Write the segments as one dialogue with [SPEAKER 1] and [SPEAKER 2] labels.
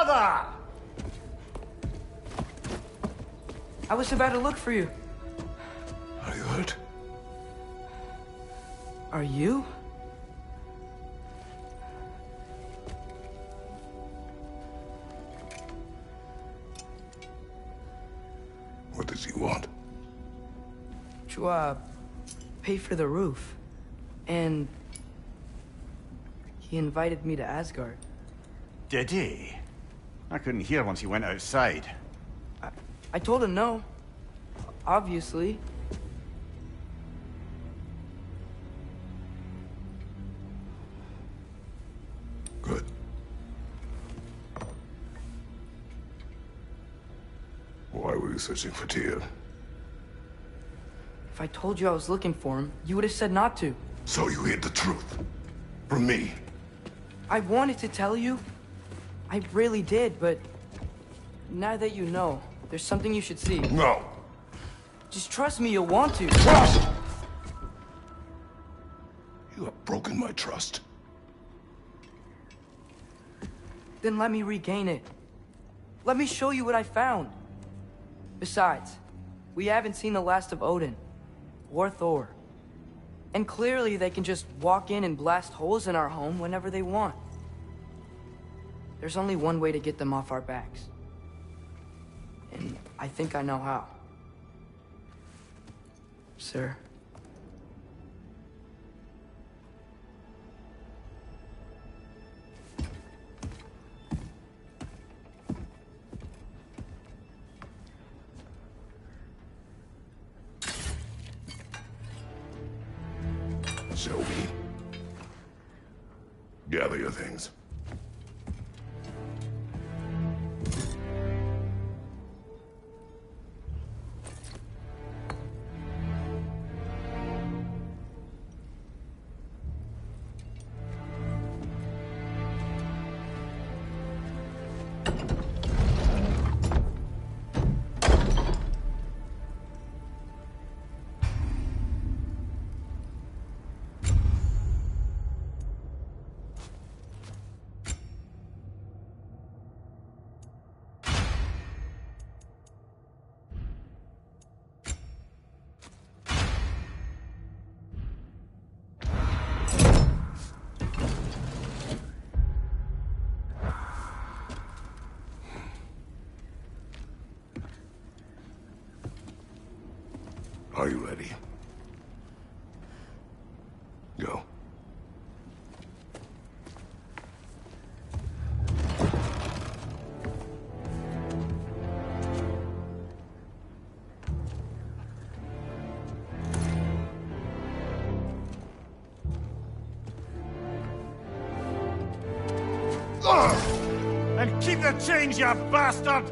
[SPEAKER 1] brother!
[SPEAKER 2] I was about to look for you.
[SPEAKER 3] Are you hurt?
[SPEAKER 2] Are you?
[SPEAKER 3] What does he want?
[SPEAKER 2] To, pay for the roof. And he invited me to Asgard.
[SPEAKER 1] Did he? I couldn't hear once he went outside.
[SPEAKER 2] I told him no. Obviously.
[SPEAKER 3] Good. Why were you searching for Tyr?
[SPEAKER 2] If I told you I was looking for him, you would have said not to.
[SPEAKER 3] So you hid the truth. From me.
[SPEAKER 2] I wanted to tell you. I really did, but now that you know, there's something you should see.
[SPEAKER 3] No.
[SPEAKER 2] Just trust me, you'll want to.
[SPEAKER 3] Trust! You have broken my trust.
[SPEAKER 2] Then let me regain it. Let me show you what I found. Besides, we haven't seen the last of Odin. Or Thor. And clearly they can just walk in and blast holes in our home whenever they want. There's only one way to get them off our backs. And I think I know how. Sir.
[SPEAKER 3] Show me. Gather your things. Are you ready? Go.
[SPEAKER 1] And keep the change, you bastard!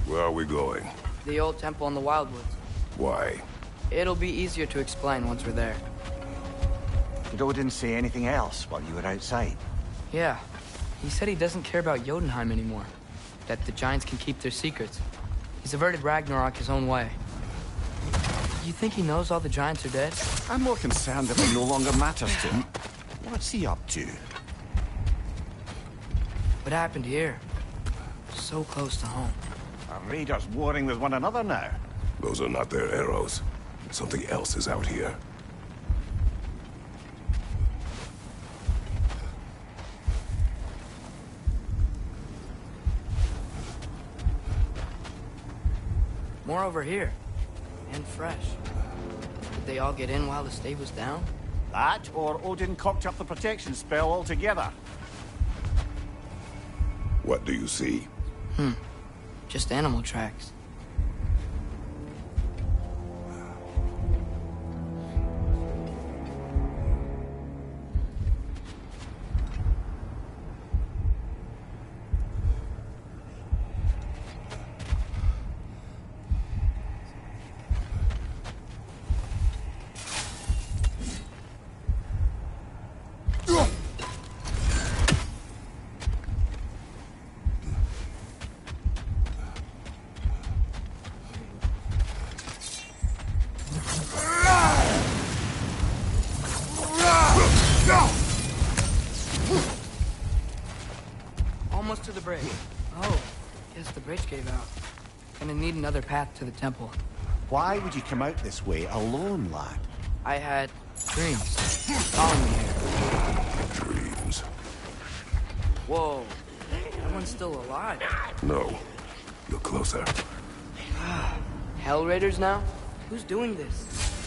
[SPEAKER 3] Where are we going?
[SPEAKER 2] The old temple in the Wildwoods.
[SPEAKER 3] Why?
[SPEAKER 2] It'll be easier to explain once we're there.
[SPEAKER 1] Did Odin say anything else while you were outside?
[SPEAKER 2] Yeah. He said he doesn't care about Jotunheim anymore. That the Giants can keep their secrets. He's averted Ragnarok his own way. You think he knows all the Giants are dead?
[SPEAKER 1] I'm more concerned that it no longer matters to him. What's he up to?
[SPEAKER 2] What happened here? So close to home.
[SPEAKER 1] Are raiders warring with one another now?
[SPEAKER 3] Those are not their arrows. Something else is out here.
[SPEAKER 2] More over here. And fresh. Did they all get in while the stave was down?
[SPEAKER 1] That, or Odin cocked up the protection spell altogether.
[SPEAKER 3] What do you see?
[SPEAKER 2] Just animal tracks. to the bridge. Oh, guess the bridge gave out. Gonna need another path to the temple.
[SPEAKER 4] Why would you come out this way alone, lad?
[SPEAKER 2] I had dreams. Following me here.
[SPEAKER 3] Dreams.
[SPEAKER 2] Whoa. That one's still alive.
[SPEAKER 3] No. Look closer.
[SPEAKER 2] Hell Raiders now? Who's doing this?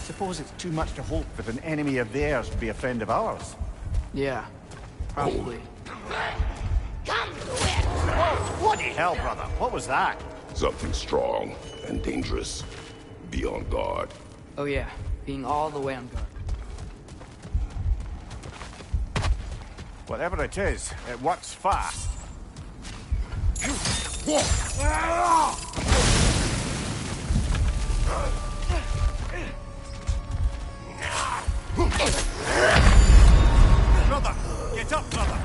[SPEAKER 4] Suppose it's too much to hope that an enemy of theirs would be a friend of ours.
[SPEAKER 2] Yeah, probably.
[SPEAKER 4] Oh, bloody hell, brother. What was that?
[SPEAKER 3] Something strong and dangerous. Be on guard.
[SPEAKER 2] Oh yeah, being all the way on guard.
[SPEAKER 4] Whatever it is, it works fast. Brother! Get up, brother!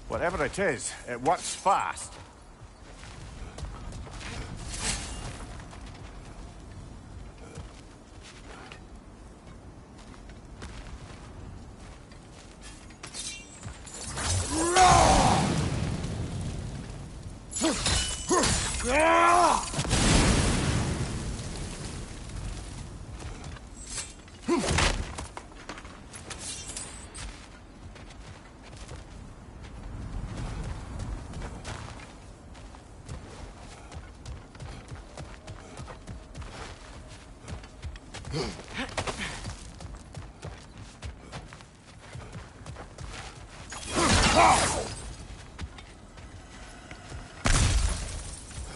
[SPEAKER 4] Whatever it is, it works fast.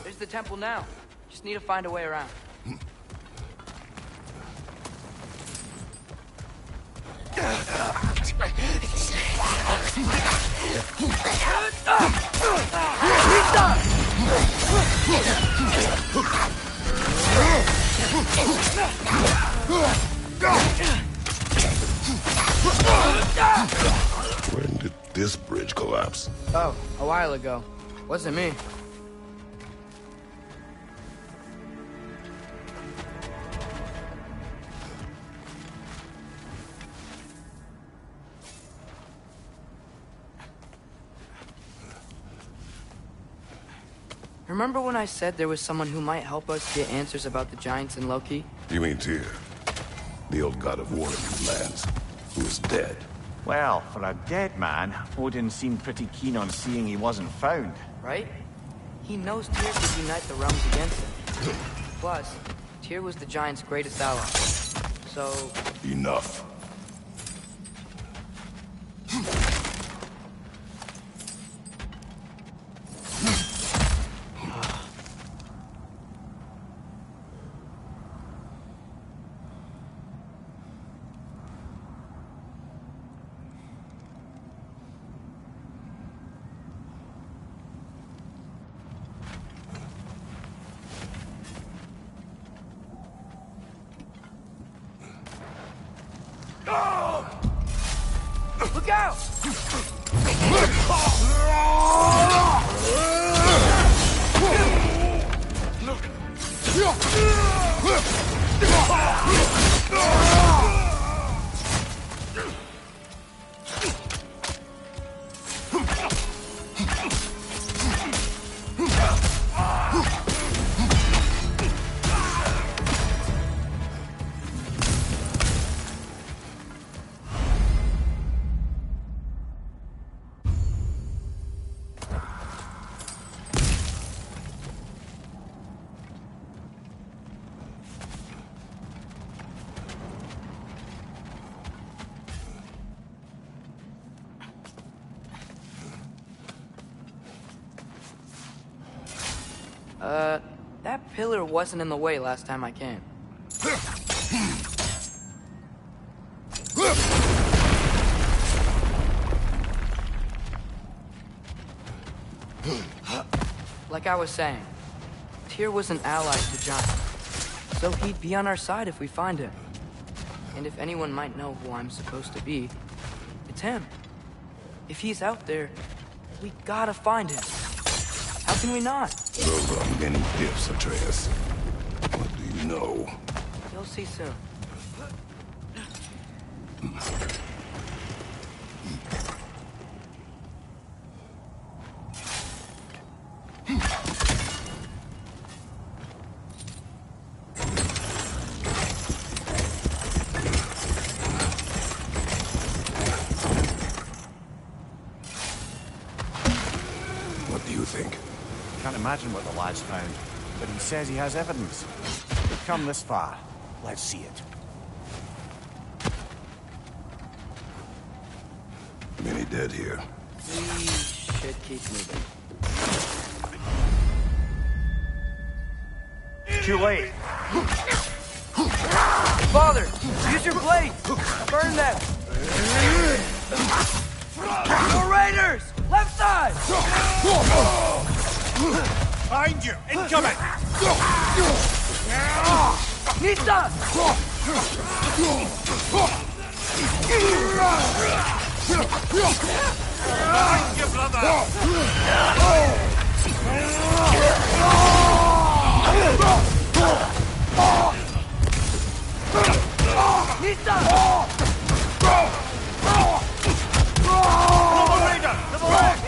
[SPEAKER 2] There's the temple now. Just need to find a way around.
[SPEAKER 3] When did this bridge collapse?
[SPEAKER 2] Oh, a while ago. Wasn't me. Remember when I said there was someone who might help us get answers about the giants in Loki?
[SPEAKER 3] You mean Tyr? The old god of war in these lands, who is dead.
[SPEAKER 4] Well, for a dead man, Odin seemed pretty keen on seeing he wasn't found.
[SPEAKER 2] Right? He knows Tyr could unite the realms against him. Plus, Tyr was the giant's greatest ally. So...
[SPEAKER 3] Enough.
[SPEAKER 2] Look out! That pillar wasn't in the way last time I came. Like I was saying, Tyr was an ally to the giant, so he'd be on our side if we find him. And if anyone might know who I'm supposed to be, it's him. If he's out there, we gotta find him. How can we not?
[SPEAKER 3] Those are many ifs, Atreus. What do you know?
[SPEAKER 2] You'll see soon.
[SPEAKER 3] What do you think?
[SPEAKER 4] Can't imagine what the lad's found, but he says he has evidence. We've come this far. Let's see it.
[SPEAKER 3] Many dead here.
[SPEAKER 2] We should keep moving.
[SPEAKER 4] Too late.
[SPEAKER 2] Father, use your blade! Burn them! The raiders! Left side!
[SPEAKER 4] Behind you! Incoming!
[SPEAKER 2] Nista!
[SPEAKER 4] Behind you, brother!
[SPEAKER 2] Nista!
[SPEAKER 4] Double raider! To the left!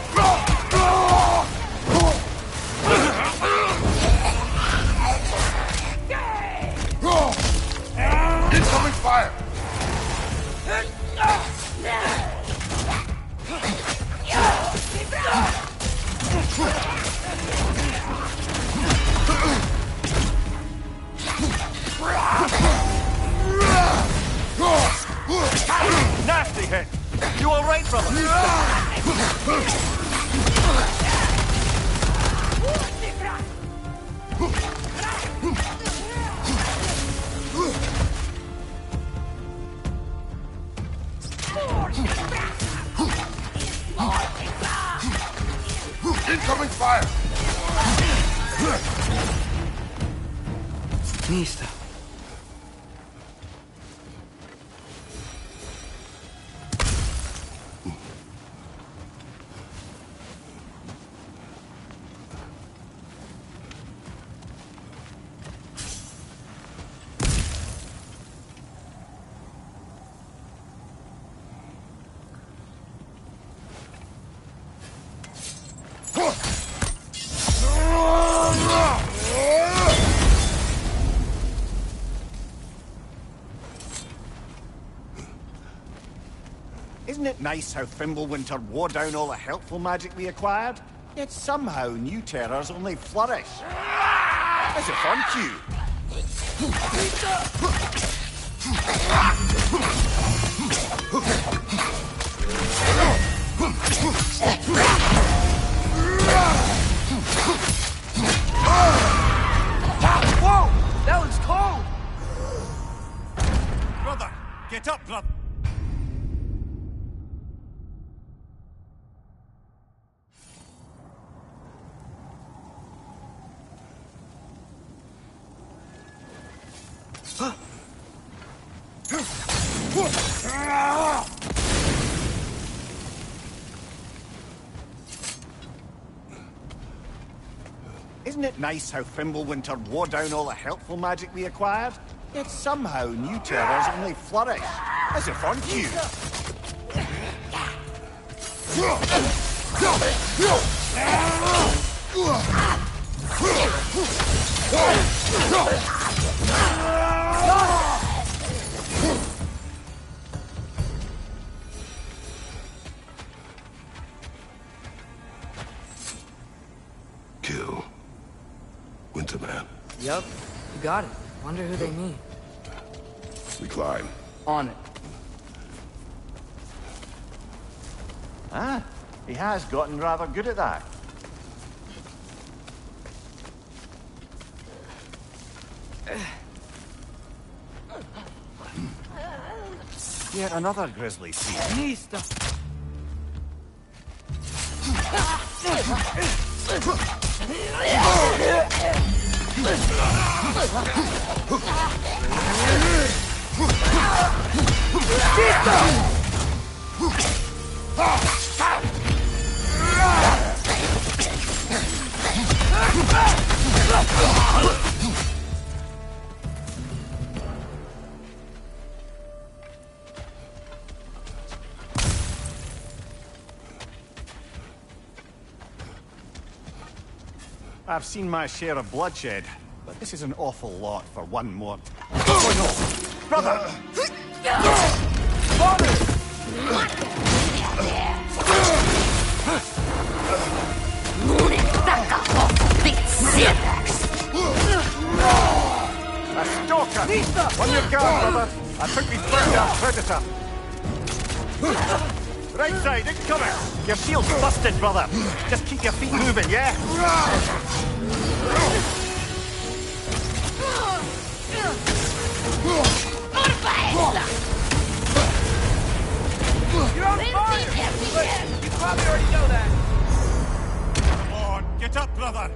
[SPEAKER 3] Incoming fire!
[SPEAKER 4] Nasty hit! You alright, brother?
[SPEAKER 3] Incoming fire!
[SPEAKER 2] Nista.
[SPEAKER 4] Isn't it nice how Fimbulwinter wore down all the helpful magic we acquired? Yet somehow new terrors only flourish. As if on cue.
[SPEAKER 2] Whoa! That was cold!
[SPEAKER 4] Brother! Get up, brother! Isn't it nice how Fimbulwinter wore down all the helpful magic we acquired? Yet somehow new terrors only flourish. As if on cue.
[SPEAKER 3] Kill. Winterman.
[SPEAKER 2] Yup, you got it. Wonder who they mean.
[SPEAKER 3] We climb.
[SPEAKER 2] On it.
[SPEAKER 4] Ah, he has gotten rather good at that. Yet another grisly scene.
[SPEAKER 2] Nista!
[SPEAKER 4] I've seen my share of bloodshed, but this is an awful lot for one more. Oh no! Brother! Father! A stalker! On your guard, brother! I think we found our predator! Right side, incoming! Your shield's busted, brother! Just keep your feet moving, yeah?
[SPEAKER 2] You're on fire! Look, you probably already know that.
[SPEAKER 4] Come on, get up, brother!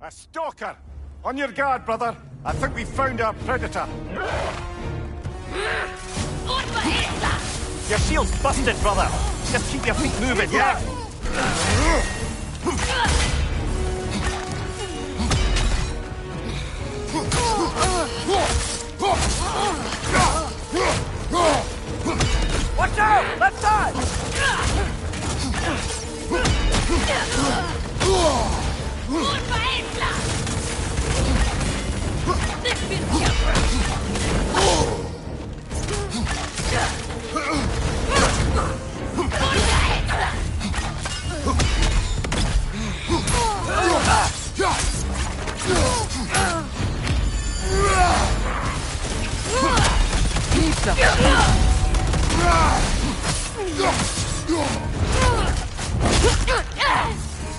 [SPEAKER 4] A stalker! On your guard, brother! I think we found our predator! Your shield's busted, brother! Just keep your feet moving, yeah?
[SPEAKER 2] Watch out! Left side!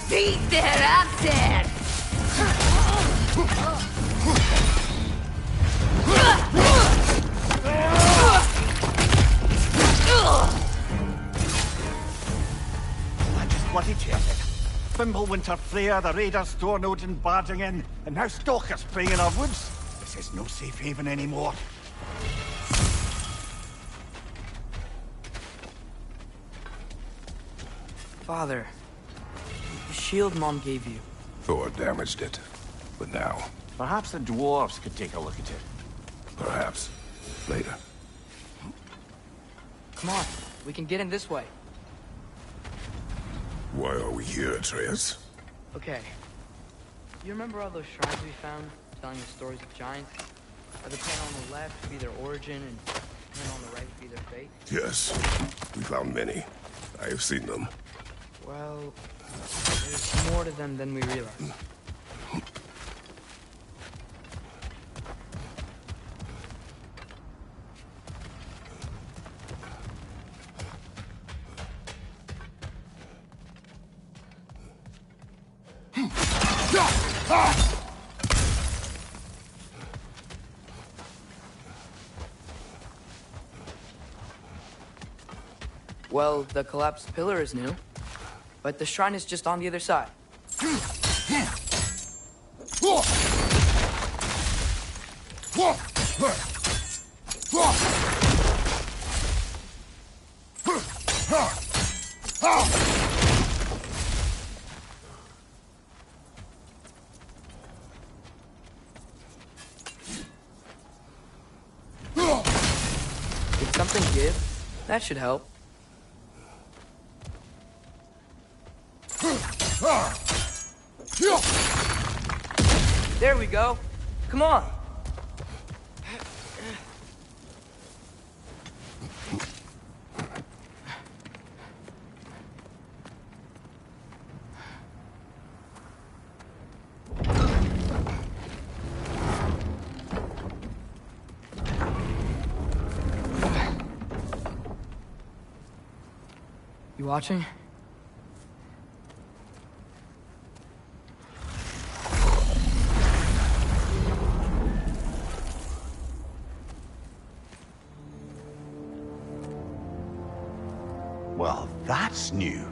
[SPEAKER 5] Beat their asses!
[SPEAKER 4] I just bloody checked it. Fimbulwinter Freya, the raiders, Stornodin barging in, and now stalkers preying in our woods. This is no safe haven anymore.
[SPEAKER 2] Father, the shield Mom gave you.
[SPEAKER 3] Thor damaged it. But now,
[SPEAKER 4] Perhaps the dwarves could take a look at it.
[SPEAKER 3] perhaps, later.
[SPEAKER 2] Come on, we can get in this way.
[SPEAKER 3] Why are we here, Atreus?
[SPEAKER 2] Okay. You remember all those shrines we found, telling the stories of giants? Or the panel on the left would be their origin, and the panel on the right would be their fate?
[SPEAKER 3] Yes, we found many. I have seen them.
[SPEAKER 2] Well, there's more to them than we realize. Well, the collapsed pillar is new, but the shrine is just on the other side. Did something give? That should help. There we go. Come on. You watching?
[SPEAKER 4] Well, that's new.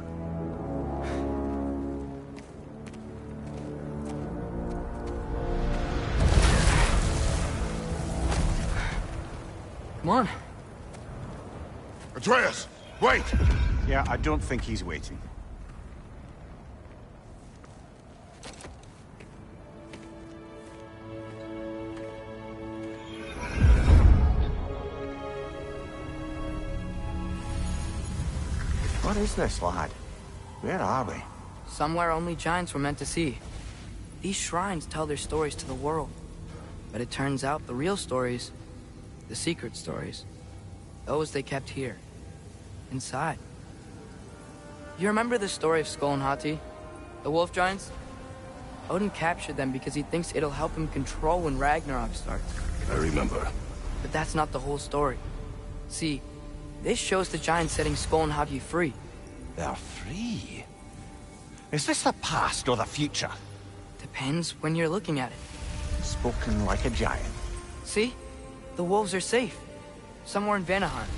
[SPEAKER 2] Come on.
[SPEAKER 3] Atreus, wait!
[SPEAKER 4] Yeah, I don't think he's waiting. What is this, lad? Where are we?
[SPEAKER 2] Somewhere only giants were meant to see. These shrines tell their stories to the world. But it turns out the real stories, the secret stories, those they kept here, inside. You remember the story of Skull and Hati? The wolf giants? Odin captured them because he thinks it'll help him control when Ragnarok starts.
[SPEAKER 3] I remember.
[SPEAKER 2] But that's not the whole story. See, this shows the giants setting Skull and Hati free.
[SPEAKER 4] They're free? Is this the past or the future?
[SPEAKER 2] Depends when you're looking at it.
[SPEAKER 4] Spoken like a giant.
[SPEAKER 2] See? The wolves are safe. Somewhere in Vanaheim.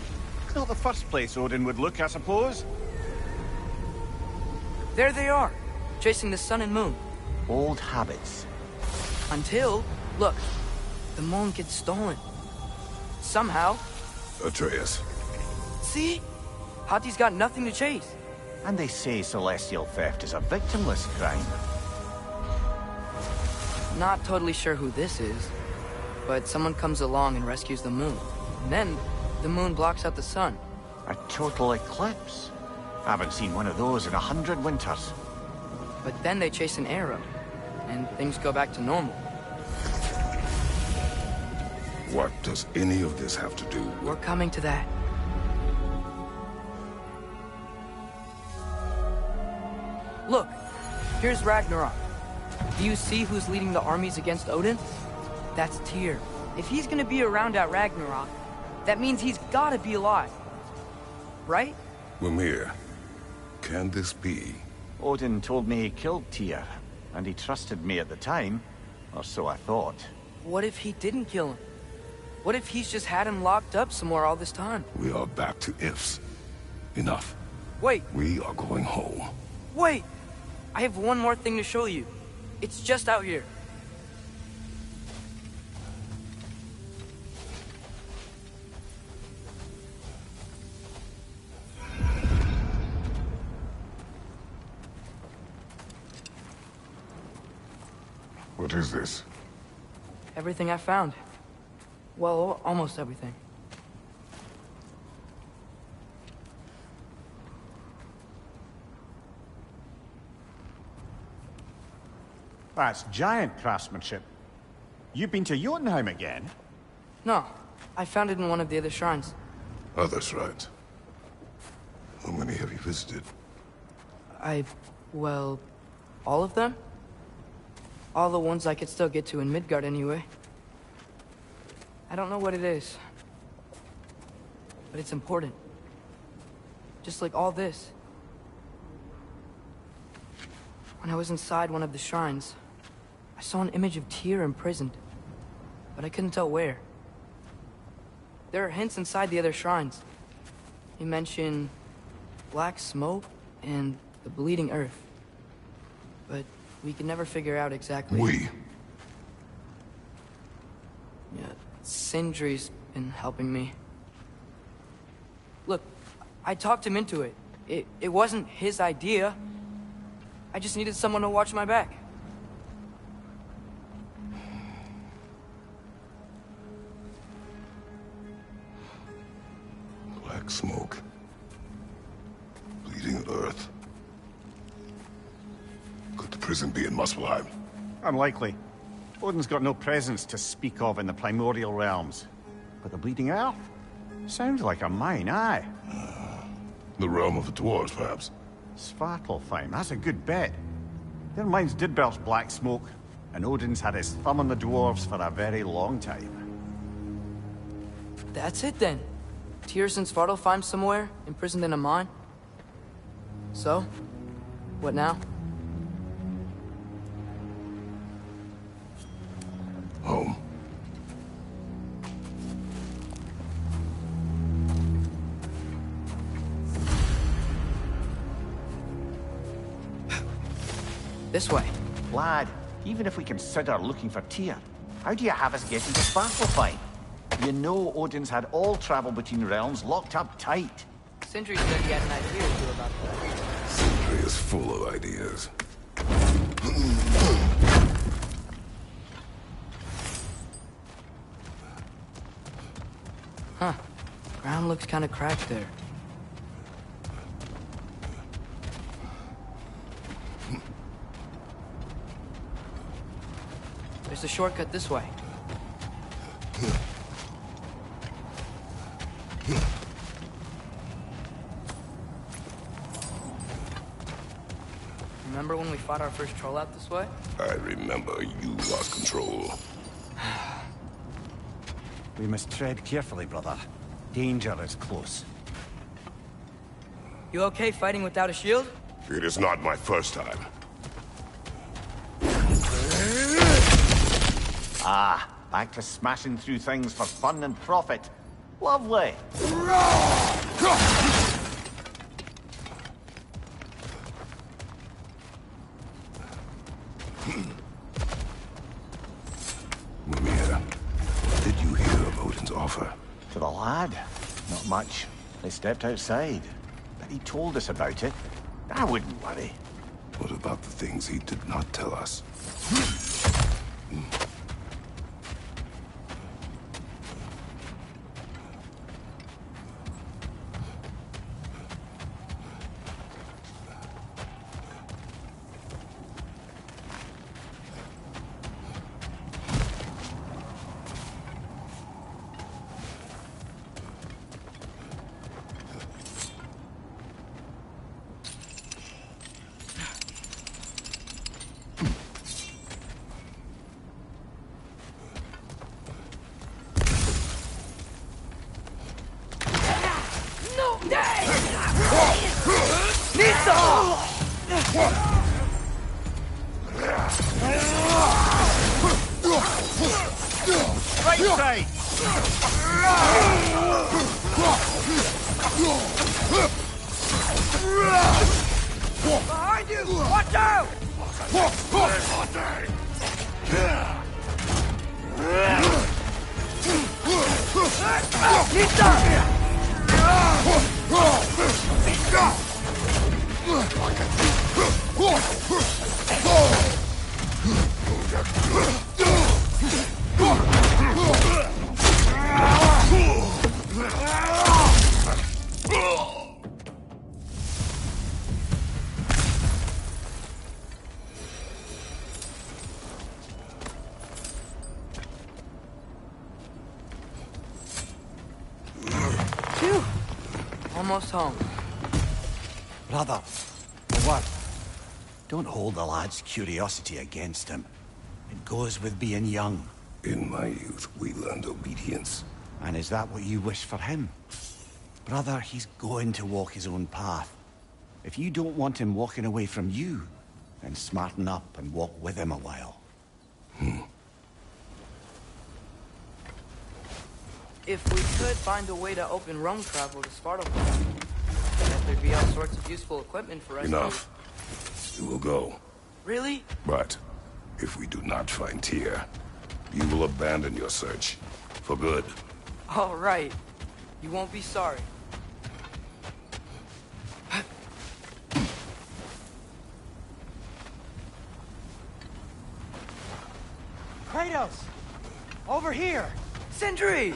[SPEAKER 4] Not the first place Odin would look, I suppose.
[SPEAKER 2] There they are, chasing the sun and moon.
[SPEAKER 4] Old habits.
[SPEAKER 2] Until, look, the moon gets stolen. Somehow.
[SPEAKER 3] Atreus.
[SPEAKER 2] See? Hati's got nothing to chase.
[SPEAKER 4] And they say celestial theft is a victimless crime.
[SPEAKER 2] Not totally sure who this is, but someone comes along and rescues the moon. And then, the moon blocks out the sun.
[SPEAKER 4] A total eclipse. I haven't seen one of those in 100 winters.
[SPEAKER 2] But then they chase an arrow, and things go back to normal.
[SPEAKER 3] What does any of this have to do
[SPEAKER 2] We're
[SPEAKER 3] with...
[SPEAKER 2] coming to that. Look, here's Ragnarok. Do you see who's leading the armies against Odin? That's Tyr. If he's gonna be around at Ragnarok, that means he's gotta be alive. Right?
[SPEAKER 3] Mimir, can this be?
[SPEAKER 4] Odin told me he killed Tyr, and he trusted me at the time, or so I thought.
[SPEAKER 2] What if he didn't kill him? What if he's just had him locked up somewhere all this time?
[SPEAKER 3] We are back to ifs. Enough.
[SPEAKER 2] Wait,
[SPEAKER 3] We are going home.
[SPEAKER 2] wait! I have one more thing to show you. It's just out here.
[SPEAKER 3] What is this?
[SPEAKER 2] Everything I found. Well, almost everything.
[SPEAKER 4] That's giant craftsmanship. You've been to Jotunheim again?
[SPEAKER 2] No, I found it in one of the other shrines.
[SPEAKER 3] Other shrines. How many have you visited?
[SPEAKER 2] Well, all of them? All the ones I could still get to in Midgard anyway. I don't know what it is. But it's important. Just like all this. When I was inside one of the shrines, I saw an image of Tyr imprisoned. But I couldn't tell where. There are hints inside the other shrines. He mentioned black smoke and the bleeding earth. But we could never figure out exactly...
[SPEAKER 3] We.
[SPEAKER 2] Yeah, Sindri's been helping me. Look, I talked him into it. It wasn't his idea. I just needed someone to watch my back.
[SPEAKER 3] Black smoke. Bleeding earth. Could the prison be in Muspelheim?
[SPEAKER 4] Unlikely. Odin's got no presence to speak of in the primordial realms. But the Bleeding Earth? Sounds like a mine, aye.
[SPEAKER 3] The realm of the dwarves, perhaps.
[SPEAKER 4] Svartalfheim, that's a good bet. Their mines did belch black smoke, and Odin's had his thumb on the dwarves for a very long time.
[SPEAKER 2] That's it then. Tyr's in Svartalfheim somewhere, imprisoned in a mine. So, what now?
[SPEAKER 3] Home.
[SPEAKER 2] This way.
[SPEAKER 4] Lad, even if we consider looking for Tyr, how do you have us get into Svartalfheim? You know Odin's had all travel between realms locked up tight.
[SPEAKER 2] Sindri said he had an idea or two about that.
[SPEAKER 3] Sindri is full of ideas.
[SPEAKER 2] Huh. Ground looks kind of cracked there. There's a shortcut this way. Remember when we fought our first troll out this way?
[SPEAKER 3] I remember you lost control.
[SPEAKER 1] We must tread carefully, brother. Danger is close.
[SPEAKER 2] You okay fighting without a shield?
[SPEAKER 3] It is not my first time.
[SPEAKER 4] Ah, back to smashing through things for fun and profit. Lovely.
[SPEAKER 3] Mimir, what did you hear of Odin's offer?
[SPEAKER 4] To the lad? Not much. They stepped outside. But he told us about it. I wouldn't worry.
[SPEAKER 3] What about the things he did not tell us?
[SPEAKER 4] Right side!
[SPEAKER 2] Behind you! Watch out! Phew. Almost home.
[SPEAKER 1] Brother, a word. Don't hold the lad's curiosity against him. It goes with being young.
[SPEAKER 3] In my youth, we learned obedience.
[SPEAKER 1] And is that what you wish for him? Brother, he's going to walk his own path. If you don't want him walking away from you, then smarten up and walk with him a while.
[SPEAKER 2] If we could find a way to open Rome travel to Svartalfheim, then there'd be all sorts of useful equipment for us
[SPEAKER 3] Enough. We will go.
[SPEAKER 2] Really?
[SPEAKER 3] But if we do not find Tyr, you will abandon your search. For good.
[SPEAKER 2] All right. You won't be sorry.
[SPEAKER 5] Kratos! Over here!
[SPEAKER 2] Sindri!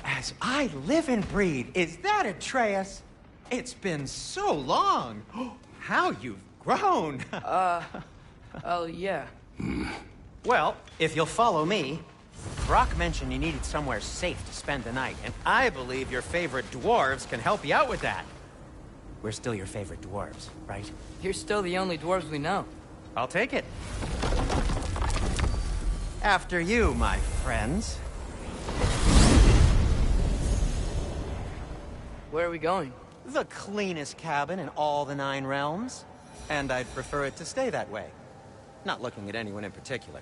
[SPEAKER 5] As I live and breathe, is that Atreus? It's been so long! How you've grown!
[SPEAKER 2] Oh, yeah.
[SPEAKER 5] Well, if you'll follow me, Brock mentioned you needed somewhere safe to spend the night, and I believe your favorite dwarves can help you out with that. We're still your favorite dwarves, right?
[SPEAKER 2] You're still the only dwarves we know.
[SPEAKER 5] I'll take it. After you, my friends.
[SPEAKER 2] Where are we going?
[SPEAKER 5] The cleanest cabin in all the Nine Realms. And I'd prefer it to stay that way. Not looking at anyone in particular.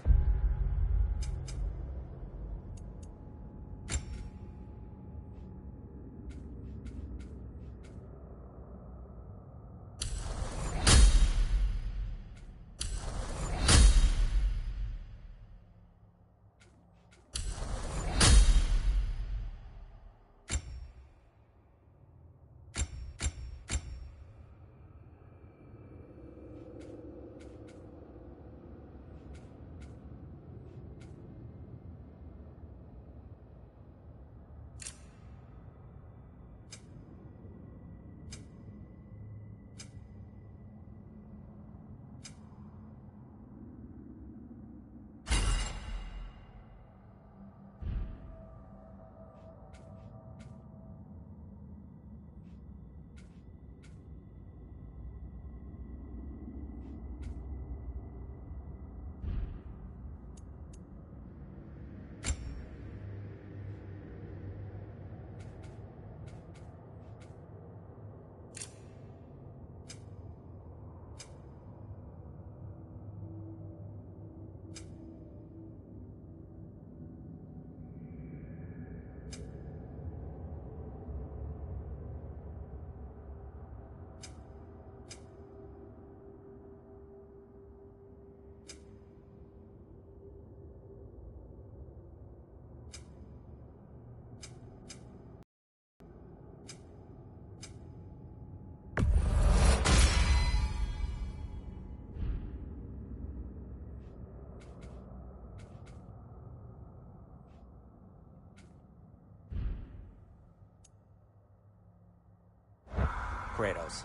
[SPEAKER 5] Kratos.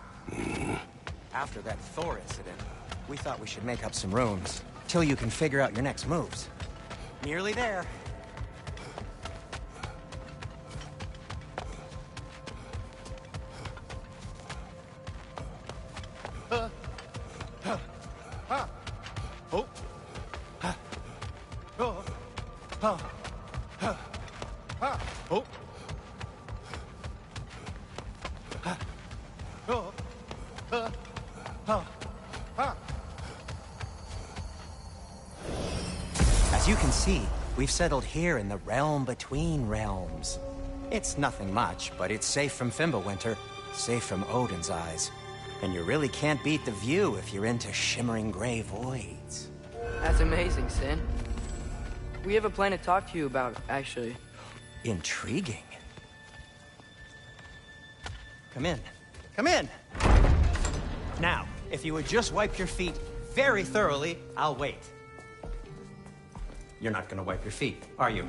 [SPEAKER 5] After that Thor incident, we thought we should make up some runes, till you can figure out your next moves. Nearly there. As you can see, we've settled here in the realm between realms. It's nothing much, but it's safe from Fimbulwinter, safe from Odin's eyes. And you really can't beat the view if you're into shimmering gray voids.
[SPEAKER 2] That's amazing, Sin. We have a plan to talk to you about, actually.
[SPEAKER 5] Intriguing. Come in. Come in! Now, if you would just wipe your feet very thoroughly, I'll wait. You're not gonna wipe your feet, are you?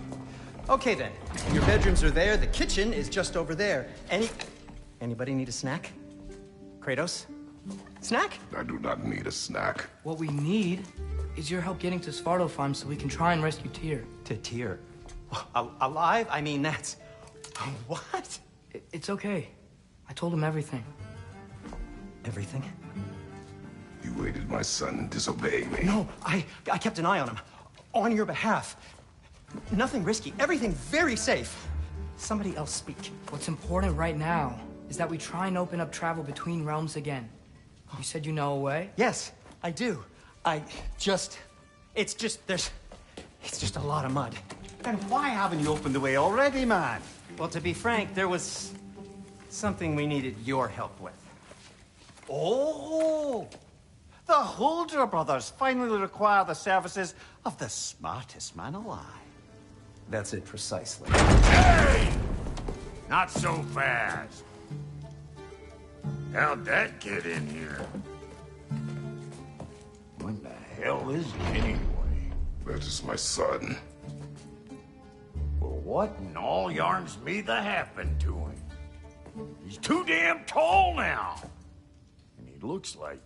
[SPEAKER 5] Okay then. Your bedrooms are there, the kitchen is just over there. Anybody need a snack? Kratos? Snack?
[SPEAKER 3] I do not need a snack.
[SPEAKER 2] What we need is your help getting to Svartalfheim so we can try and rescue Tyr.
[SPEAKER 5] To Tyr? Alive? I mean, that's... What?
[SPEAKER 2] It's okay. I told him everything.
[SPEAKER 5] Everything?
[SPEAKER 3] You aided my son disobeying me.
[SPEAKER 5] No, I kept an eye on him. On your behalf. Nothing risky. Everything very safe. Somebody else speak.
[SPEAKER 2] What's important right now is that we try and open up travel between realms again. You said you know a way?
[SPEAKER 5] Yes, I do. It's just a lot of mud.
[SPEAKER 4] Then why haven't you opened the way already, man?
[SPEAKER 5] Well, to be frank, there was something we needed your help with.
[SPEAKER 4] Oh! The Holder brothers finally require the services of the smartest man alive.
[SPEAKER 5] That's it precisely.
[SPEAKER 6] Hey! Not so fast. How'd that get in here? What the hell is he anyway?
[SPEAKER 3] That is my son.
[SPEAKER 6] Well, what in all yarns me that happened to him? He's too damn tall now. And he looks like...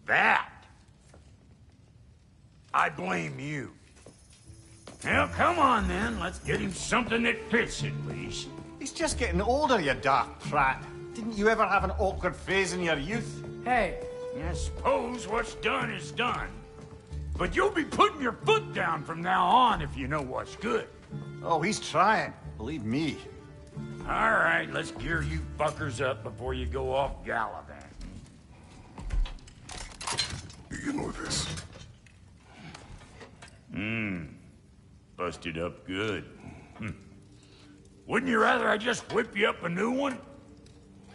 [SPEAKER 6] that. I blame you. Now, come on then. Let's get him something that fits at least.
[SPEAKER 4] He's just getting older, you dark prat. Didn't you ever have an awkward phase in your youth?
[SPEAKER 2] Hey,
[SPEAKER 6] I suppose what's done is done. But you'll be putting your foot down from now on if you know what's good.
[SPEAKER 4] Oh, he's trying. Believe me.
[SPEAKER 6] All right, let's gear you fuckers up before you go off gallivanting.
[SPEAKER 3] Begin with this.
[SPEAKER 6] Busted up good. Wouldn't you rather I just whip you up a new one?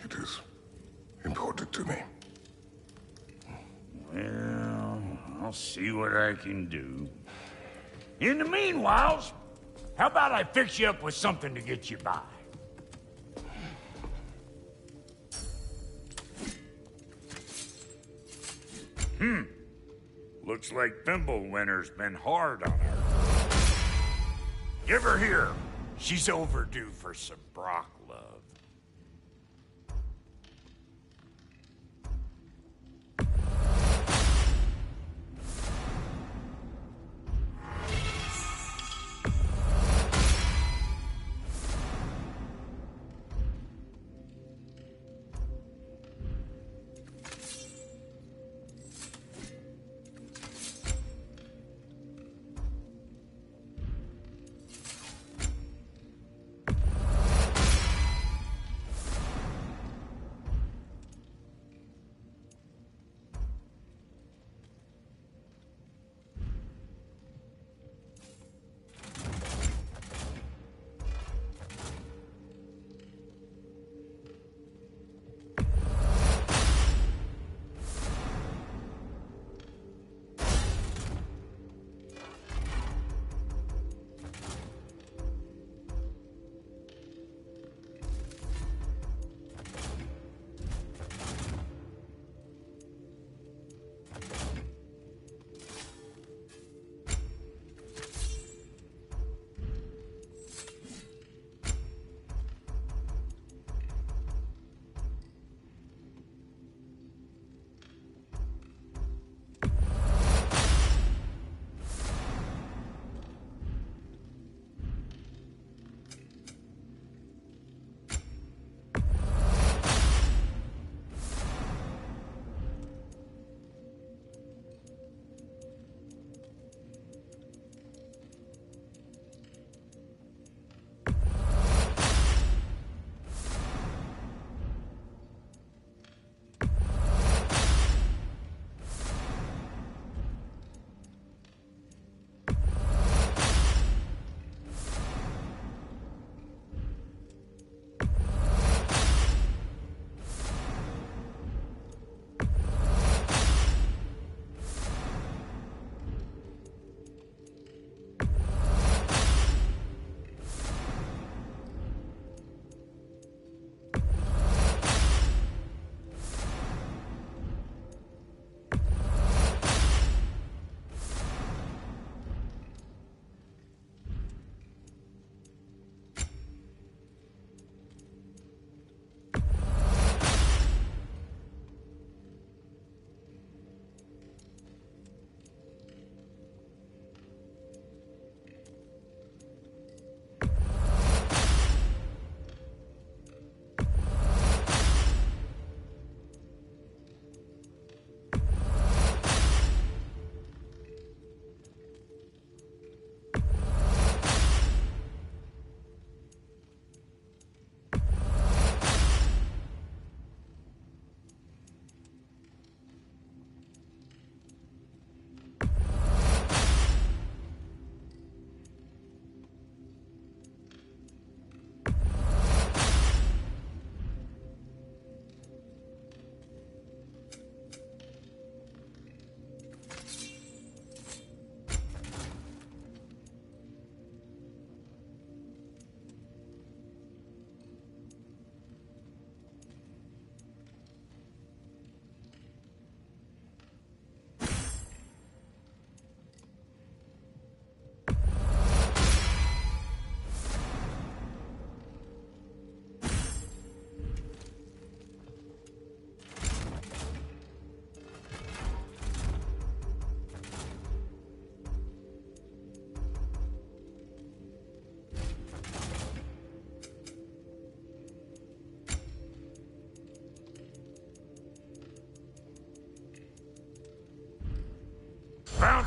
[SPEAKER 3] It is important to me.
[SPEAKER 6] Well, I'll see what I can do. In the meanwhile, how about I fix you up with something to get you by? Looks like Fimbulwinter's been hard on her. Give her here. She's overdue for some Brock love.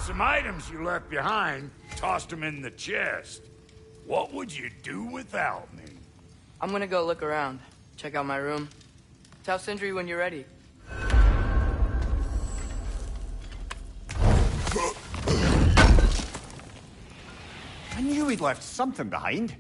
[SPEAKER 6] some items you left behind, tossed them in the chest. What would you do without me?
[SPEAKER 2] I'm gonna go look around. Check out my room. Tell Sindri when you're ready.
[SPEAKER 4] I knew we'd left something behind.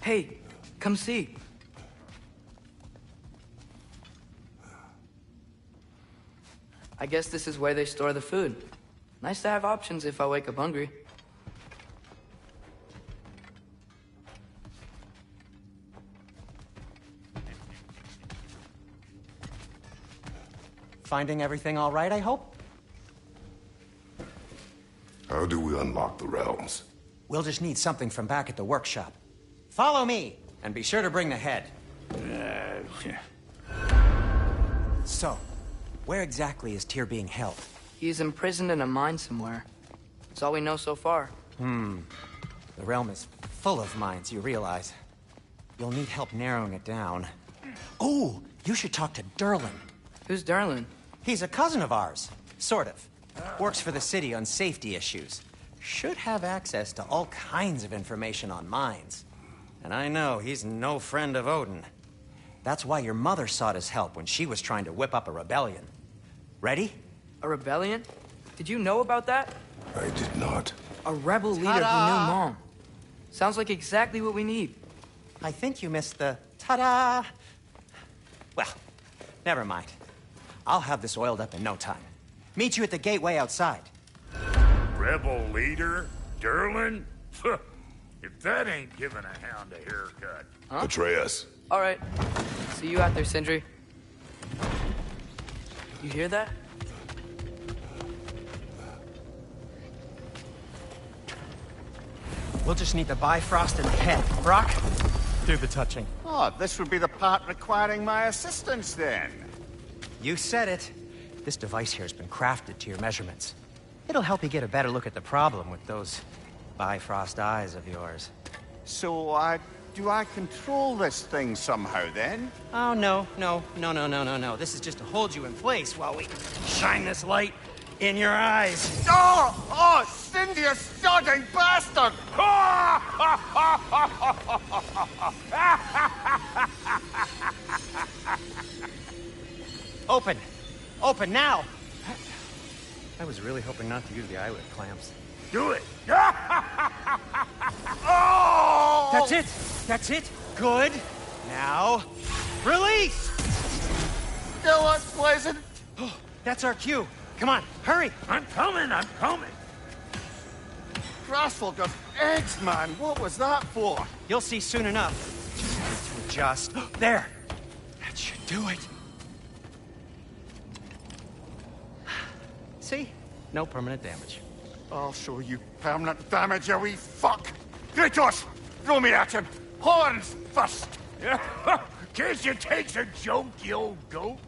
[SPEAKER 2] Hey, come see. I guess this is where they store the food. Nice to have options if I wake up hungry.
[SPEAKER 5] Finding everything all right, I hope?
[SPEAKER 3] How do we unlock the realms?
[SPEAKER 5] We'll just need something from back at the workshop. Follow me, and be sure to bring the head. So, where exactly is Tyr being held?
[SPEAKER 2] He's imprisoned in a mine somewhere. That's all we know so far.
[SPEAKER 5] The realm is full of mines, you realize. You'll need help narrowing it down. Oh, you should talk to Durlin.
[SPEAKER 2] Who's Durlin?
[SPEAKER 5] He's a cousin of ours, sort of. Works for the city on safety issues. Should have access to all kinds of information on mines. And I know he's no friend of Odin. That's why your mother sought his help when she was trying to whip up a rebellion. Ready?
[SPEAKER 2] A rebellion? Did you know about that?
[SPEAKER 3] I did not.
[SPEAKER 2] A rebel leader who knew Mom. Sounds like exactly what we need.
[SPEAKER 5] I think you missed the ta-da. Well, Never mind. I'll have this oiled up in no time. Meet you at the gateway outside.
[SPEAKER 6] Rebel leader? Durlin? If that ain't giving a hound a haircut.
[SPEAKER 3] Atreus.
[SPEAKER 2] All right. See you out there, Sindri. You hear that?
[SPEAKER 5] We'll just need the Bifrost in the head. Brock, do the touching.
[SPEAKER 4] Oh, this would be the part requiring my assistance then.
[SPEAKER 5] You said it. This device here has been crafted to your measurements. It'll help you get a better look at the problem with those Bifrost eyes of yours.
[SPEAKER 4] So, do I control this thing somehow then?
[SPEAKER 5] Oh, no. This is just to hold you in place while we shine this light in your eyes.
[SPEAKER 4] Oh, Cindy, you sodding bastard!
[SPEAKER 5] Open! Open now! I was really hoping not to use the eyelid clamps.
[SPEAKER 6] Do it!
[SPEAKER 4] Oh!
[SPEAKER 5] That's it! That's it! Good! Now, release!
[SPEAKER 4] Still unpleasant.
[SPEAKER 5] That's our cue. Come on, hurry!
[SPEAKER 6] I'm coming!
[SPEAKER 4] Grassful of eggs, man. What was that for?
[SPEAKER 5] You'll see soon enough. Just have to adjust. There! That should do it. See? No permanent damage.
[SPEAKER 4] I'll show you permanent damage, you wee fuck. Kratos, throw me at him. Horns first.
[SPEAKER 6] Guess you takes a joke, you old goat.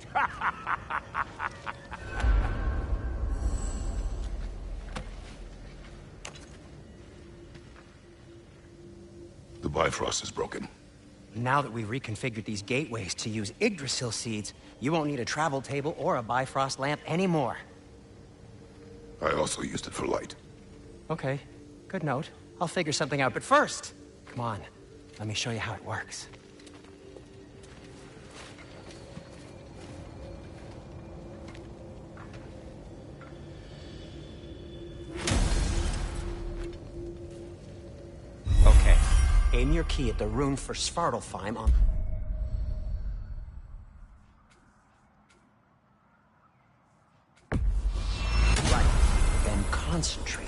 [SPEAKER 3] The Bifrost is broken.
[SPEAKER 5] Now that we've reconfigured these gateways to use Yggdrasil seeds, you won't need a travel table or a Bifrost lamp anymore.
[SPEAKER 3] I also used it for light.
[SPEAKER 5] Okay, good note. I'll figure something out, but first, come on, let me show you how it works. Okay, aim your key at the rune for Svartalfheim on... Concentrate.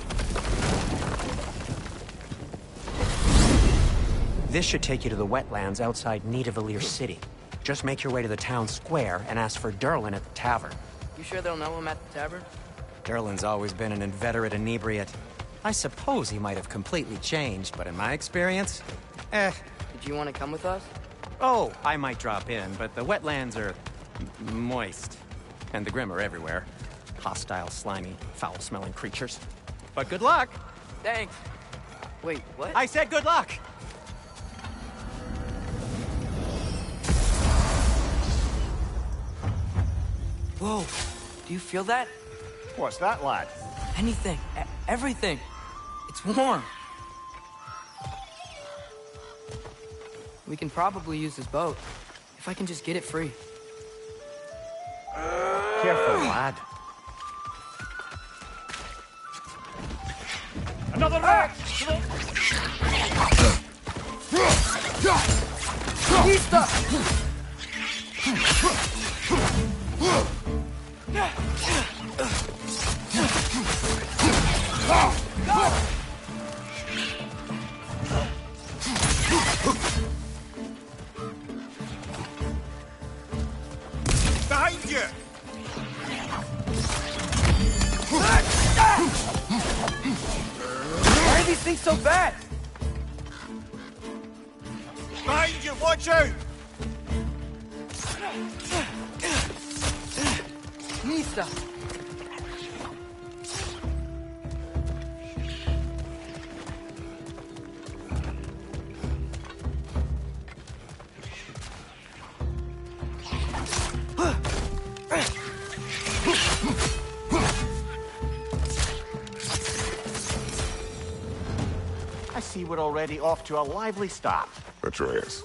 [SPEAKER 5] This should take you to the wetlands outside Nidavellir City. Just make your way to the town square and ask for Durlin at the tavern.
[SPEAKER 2] You sure they'll know him at the tavern?
[SPEAKER 5] Durlin's always been an inveterate inebriate. I suppose he might have completely changed, but in my experience,
[SPEAKER 2] Did you want to come with us?
[SPEAKER 5] Oh, I might drop in, but the wetlands are moist. And the Grim are everywhere. Hostile, slimy, foul-smelling creatures. But good luck!
[SPEAKER 2] Thanks. Wait, what?
[SPEAKER 5] I said good luck!
[SPEAKER 2] Whoa, do you feel that?
[SPEAKER 4] What's that, lad?
[SPEAKER 2] Anything, everything. It's warm. We can probably use this boat, if I can just get it free.
[SPEAKER 5] Careful, lad.
[SPEAKER 4] Another rat!
[SPEAKER 2] Nista!
[SPEAKER 4] Behind you!
[SPEAKER 2] Why are these things so bad?
[SPEAKER 4] Behind you, watch out!
[SPEAKER 2] Nista!
[SPEAKER 4] I see we're already off to a lively start.
[SPEAKER 3] Atreus,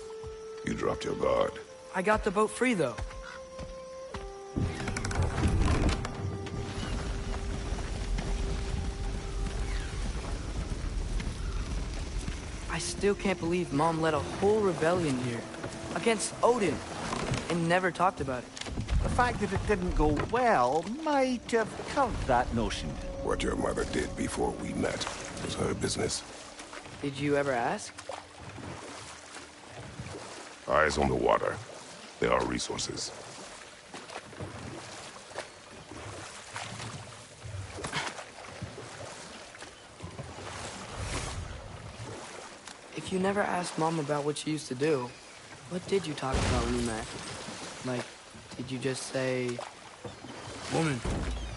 [SPEAKER 3] you dropped your guard.
[SPEAKER 2] I got the boat free, though. I still can't believe Mom led a whole rebellion here. Against Odin. And never talked about it.
[SPEAKER 4] The fact that it didn't go well might have curbed that notion.
[SPEAKER 3] What your mother did before we met was her business.
[SPEAKER 2] Did you ever ask?
[SPEAKER 3] Eyes on the water. There are resources.
[SPEAKER 2] If you never asked Mom about what she used to do, what did you talk about when you met? Like, did you just say, "Woman,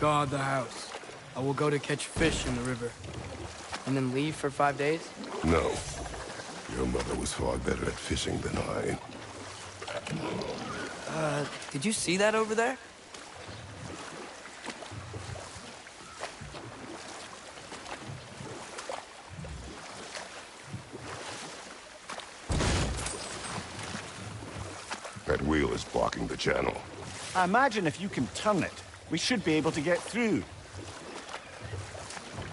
[SPEAKER 2] guard the house. I will go to catch fish in the river," and then leave for 5 days?
[SPEAKER 3] No. Your mother was far better at fishing than I.
[SPEAKER 2] Did you see that over there?
[SPEAKER 3] That wheel is blocking the channel.
[SPEAKER 4] I imagine if you can turn it, we should be able to get through.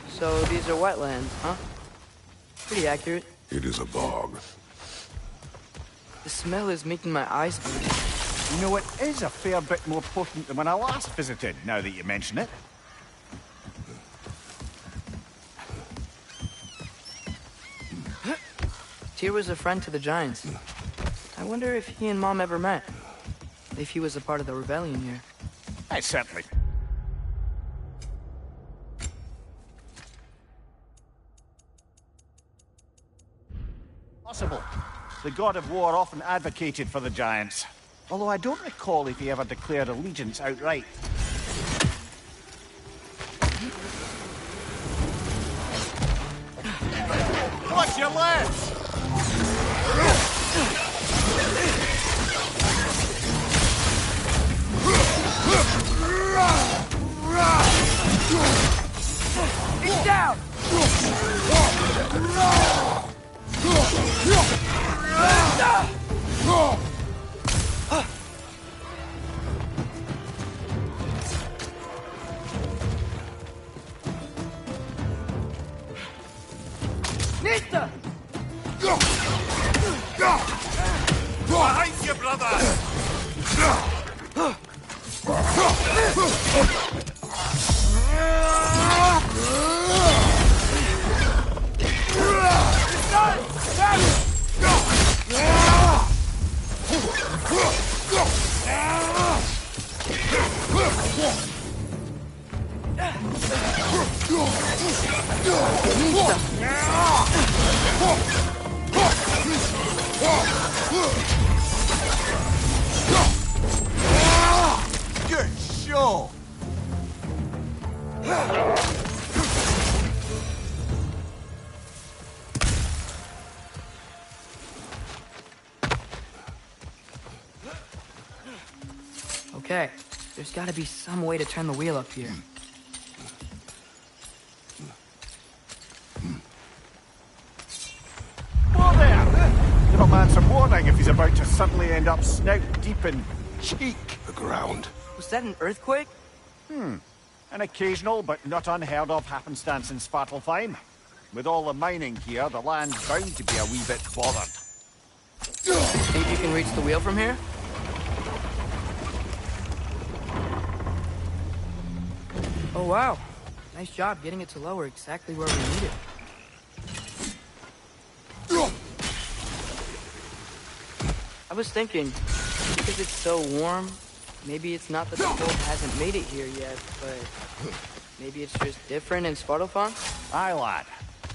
[SPEAKER 2] So these are wetlands, huh? Pretty accurate.
[SPEAKER 3] It is a bog.
[SPEAKER 2] The smell is making my eyes bleed.
[SPEAKER 4] You know, it is a fair bit more potent than when I last visited, now that you mention it.
[SPEAKER 2] Tyr was a friend to the Giants. I wonder if he and Mom ever met. If he was a part of the rebellion here.
[SPEAKER 4] Certainly. Possible. The god of war often advocated for the Giants. Although I don't recall if he ever declared allegiance outright. Watch your legs!
[SPEAKER 2] He's down! Nista!
[SPEAKER 4] Behind you, brother! Good show!
[SPEAKER 2] Okay, there's gotta be some way to turn the wheel up here.
[SPEAKER 4] Whoa there! Give a man some warning if he's about to suddenly end up snout deep in cheek.
[SPEAKER 3] The ground.
[SPEAKER 2] Was that an earthquake?
[SPEAKER 4] An occasional but not unheard of happenstance in Svartalfheim. With all the mining here, the land's bound to be a wee bit bothered.
[SPEAKER 2] Think you can reach the wheel from here? Oh wow, nice job getting it to lower exactly where we need it. I was thinking, because it's so warm, maybe it's not that the cold hasn't made it here yet, but maybe it's just different in Svartalfheim?
[SPEAKER 4] Aye, lad.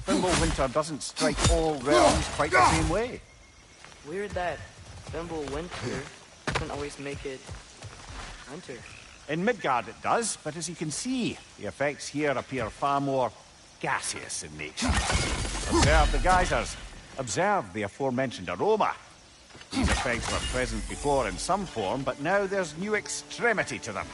[SPEAKER 4] Fimbulwinter doesn't strike all realms quite the same way.
[SPEAKER 2] Weird that Fimbulwinter doesn't always make it winter.
[SPEAKER 4] In Midgard it does, but as you can see, the effects here appear far more gaseous in nature. Observe the geysers. Observe the aforementioned aroma. These effects were present before in some form, but now there's new extremity to them.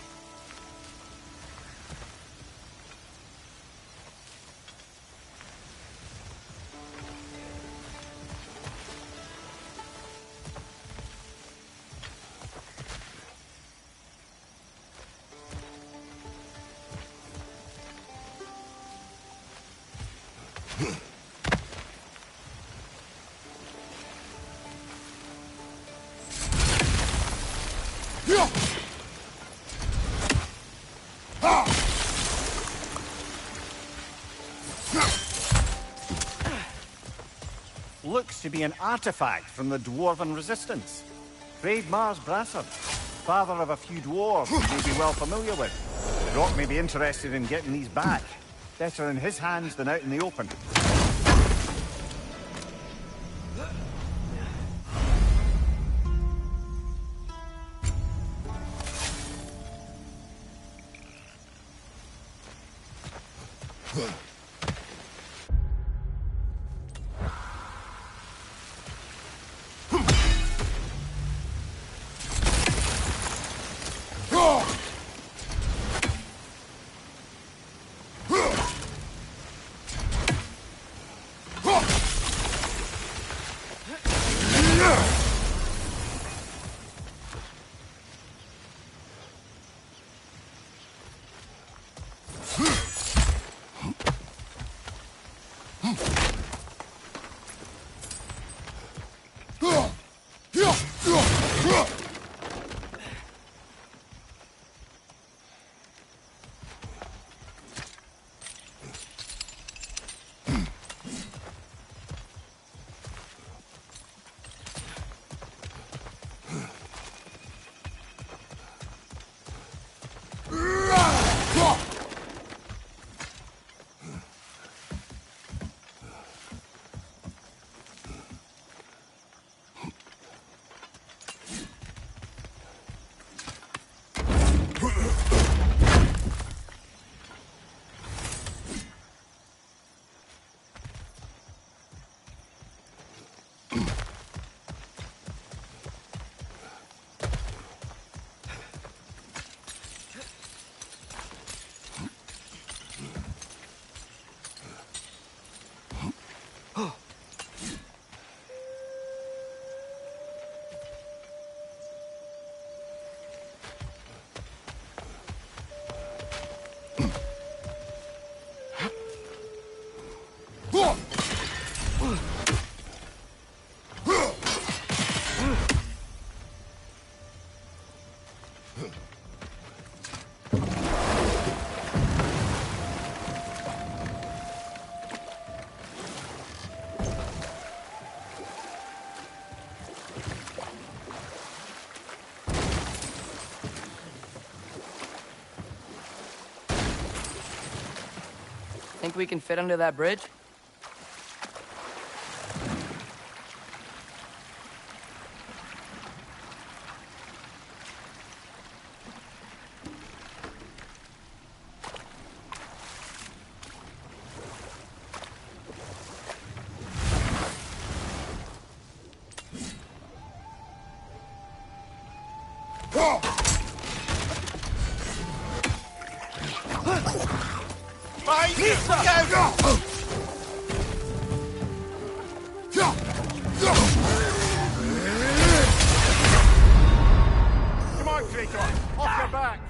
[SPEAKER 4] looks to be an artifact from the Dwarven Resistance. Freyd Mars Brassard, father of a few dwarves you may be well familiar with. Rock may be interested in getting these back. Better in his hands than out in the open.
[SPEAKER 2] Think we can fit under that bridge?
[SPEAKER 4] Come on, Kratos! Off your back!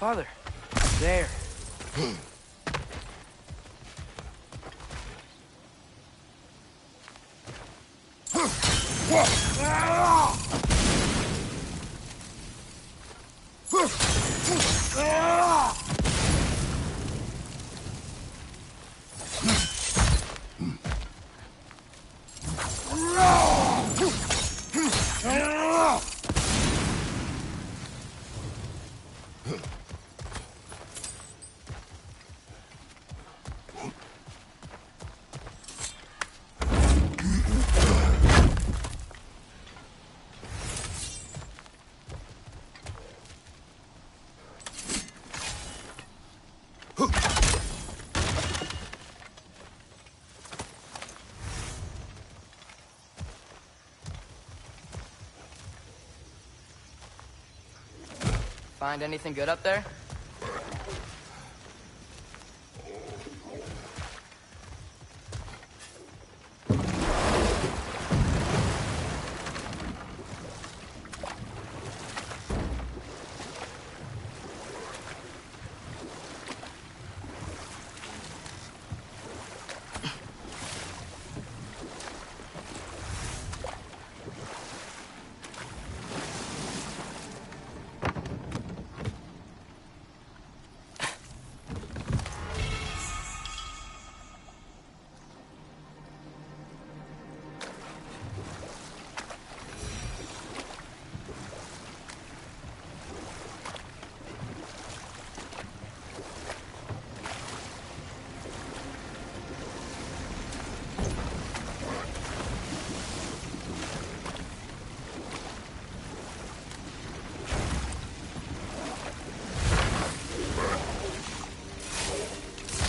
[SPEAKER 2] Father, there. Find anything good up there?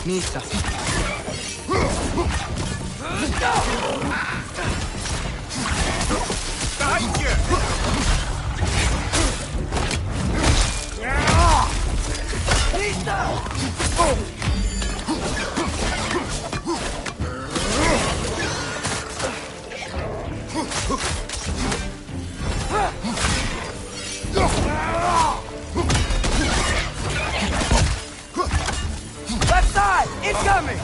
[SPEAKER 2] Nista. Left side! Incoming!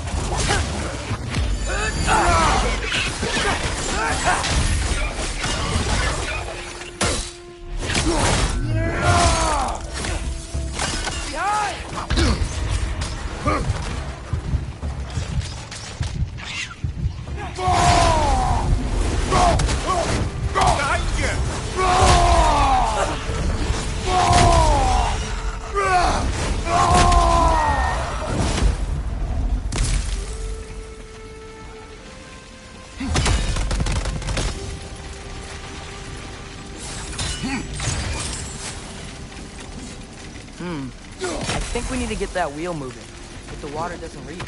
[SPEAKER 2] I think we need to get that wheel moving, but the water doesn't reach.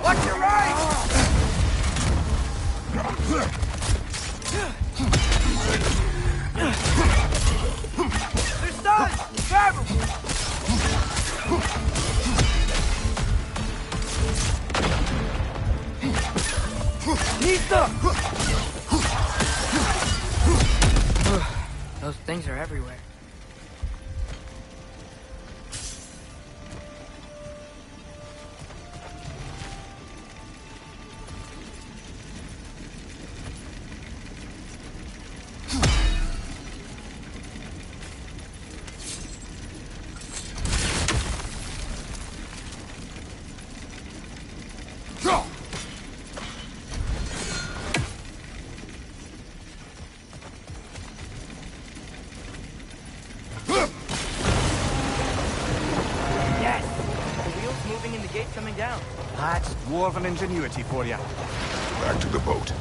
[SPEAKER 2] Watch your right! They're stunned! Grab them! Nista! Those things are everywhere.
[SPEAKER 4] dwarven ingenuity for you.
[SPEAKER 3] Back to the boat.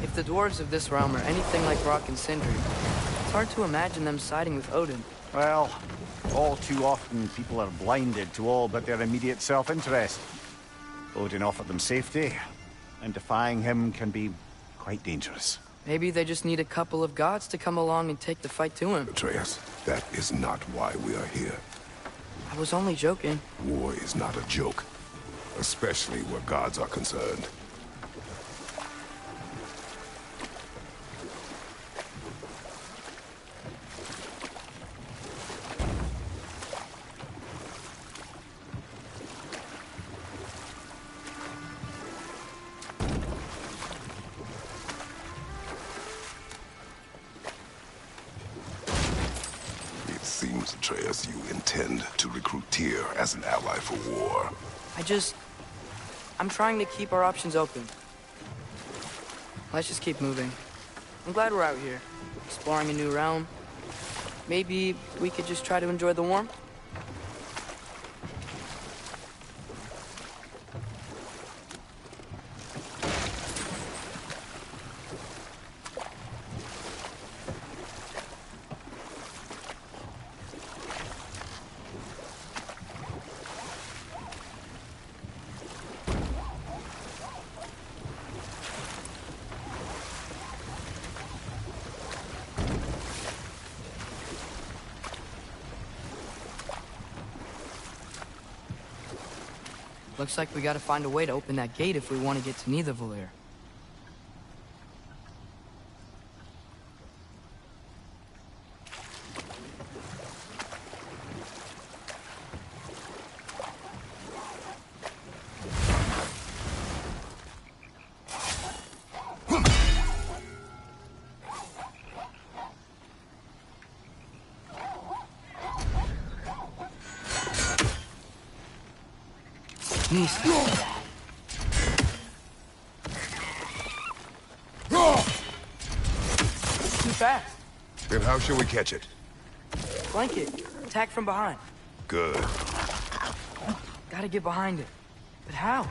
[SPEAKER 2] If the dwarves of this realm are anything like Rock and Sindri, it's hard to imagine them siding with Odin.
[SPEAKER 4] Well, all too often people are blinded to all but their immediate self-interest. Odin offered them safety, and defying him can be quite dangerous.
[SPEAKER 2] Maybe they just need a couple of gods to come along and take the fight to him.
[SPEAKER 3] Atreus, that is not why we are here.
[SPEAKER 2] I was only joking.
[SPEAKER 3] War is not a joke, especially where gods are concerned. It seems, Atreus, you intend to recruit Tyr as an ally for war.
[SPEAKER 2] I'm trying to keep our options open. Let's just keep moving. I'm glad we're out here, exploring a new realm. Maybe we could just try to enjoy the warmth? Looks like we gotta find a way to open that gate if we want to get to Nidavellir. Too fast.
[SPEAKER 3] Then how shall we catch it?
[SPEAKER 2] Flank it. Attack from behind.
[SPEAKER 3] Good.
[SPEAKER 2] Gotta get behind it. But how?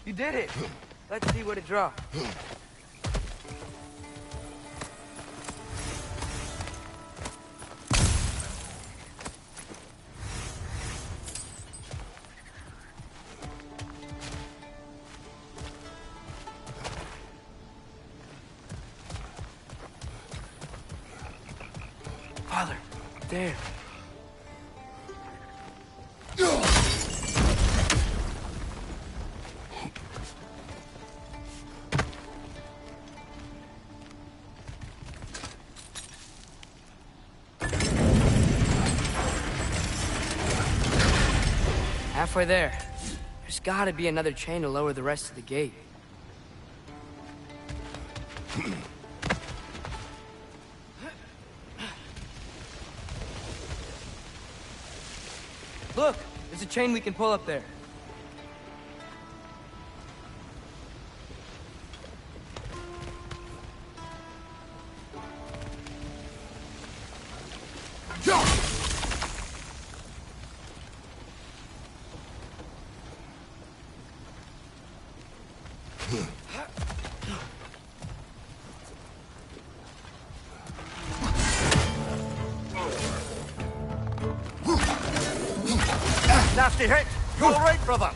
[SPEAKER 2] You did it! Let's see what it draws. Father, there. Halfway there. There's gotta be another chain to lower the rest of the gate. Look! There's a chain we can pull up there.
[SPEAKER 4] Nasty hit! You all right, brother?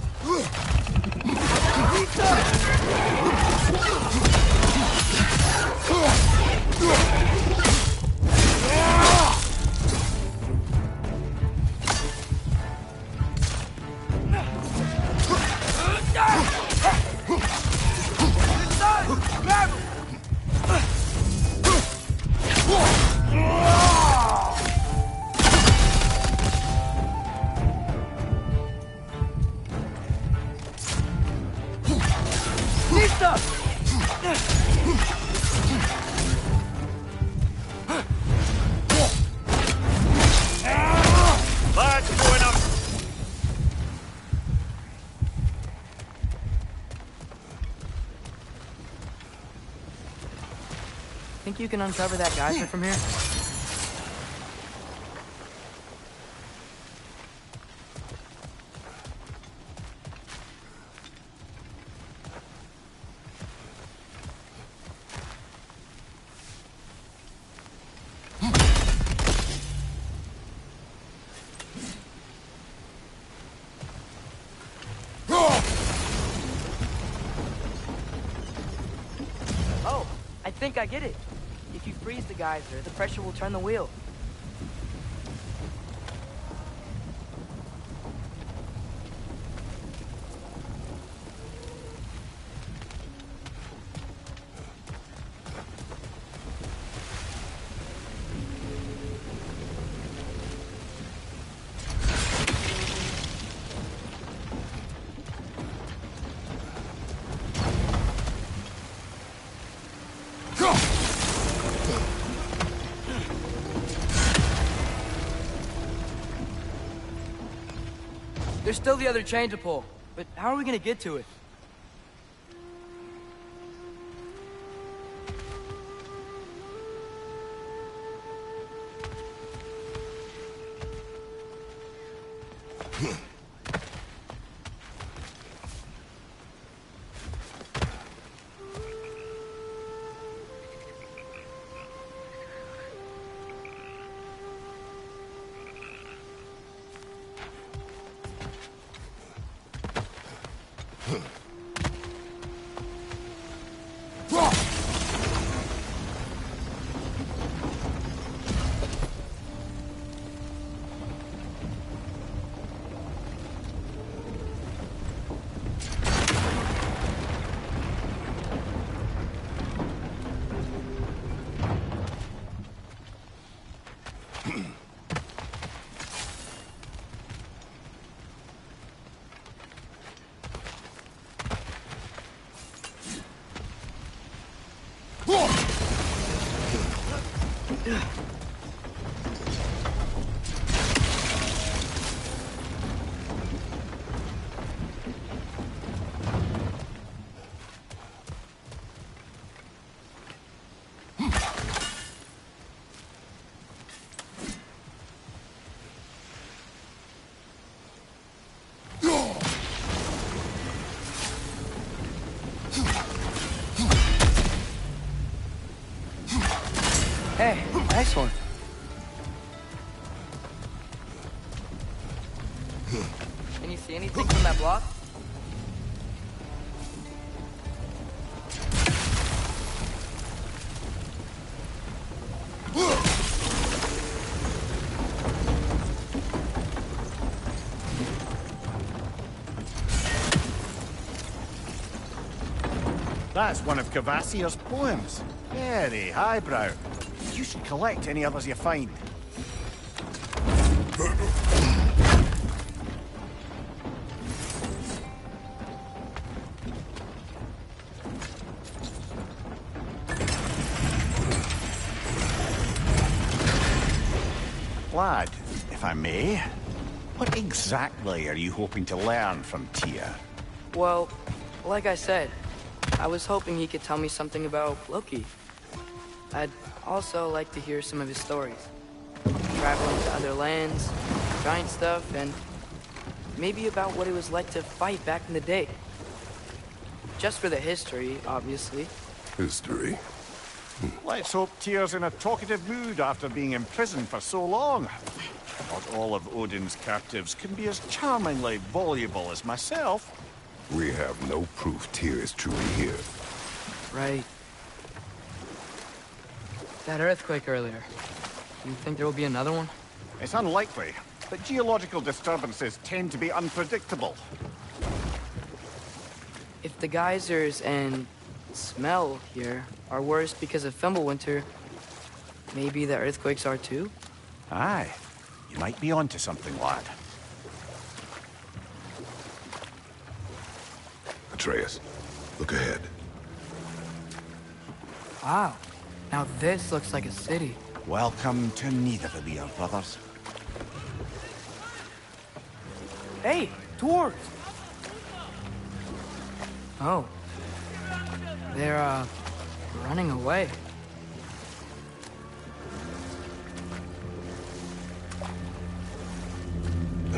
[SPEAKER 2] think you can uncover that geyser from here? Oh, I think I get it. If you freeze the geyser, the pressure will turn the wheel. There's still the other chain to pull, but how are we gonna get to it? Hey, nice one. Can you see anything from that block?
[SPEAKER 4] That's one of Cavassier's poems. Very highbrow. You should collect any others you find. Lad, if I may, what exactly are you hoping to learn from Tyr?
[SPEAKER 2] Well, like I said, I was hoping he could tell me something about Loki. I'd also like to hear some of his stories. Traveling to other lands, giant stuff, and maybe about what it was like to fight back in the day. Just for the history, obviously.
[SPEAKER 3] History?
[SPEAKER 4] Let's hope Tyr's in a talkative mood after being imprisoned for so long. Not all of Odin's captives can be as charmingly voluble as myself.
[SPEAKER 3] We have no proof Tyr is truly here.
[SPEAKER 2] Right. That earthquake earlier. You think there will be another one?
[SPEAKER 4] It's unlikely, but geological disturbances tend to be unpredictable.
[SPEAKER 2] If the geysers and smell here are worse because of Fimbulwinter, maybe the earthquakes are too?
[SPEAKER 4] Aye, you might be onto something, lad.
[SPEAKER 3] Atreus, look ahead.
[SPEAKER 2] Wow. Now this looks like a city.
[SPEAKER 1] Welcome to Nidavellir, brothers.
[SPEAKER 2] Hey, dwarves! Oh. They're, running away.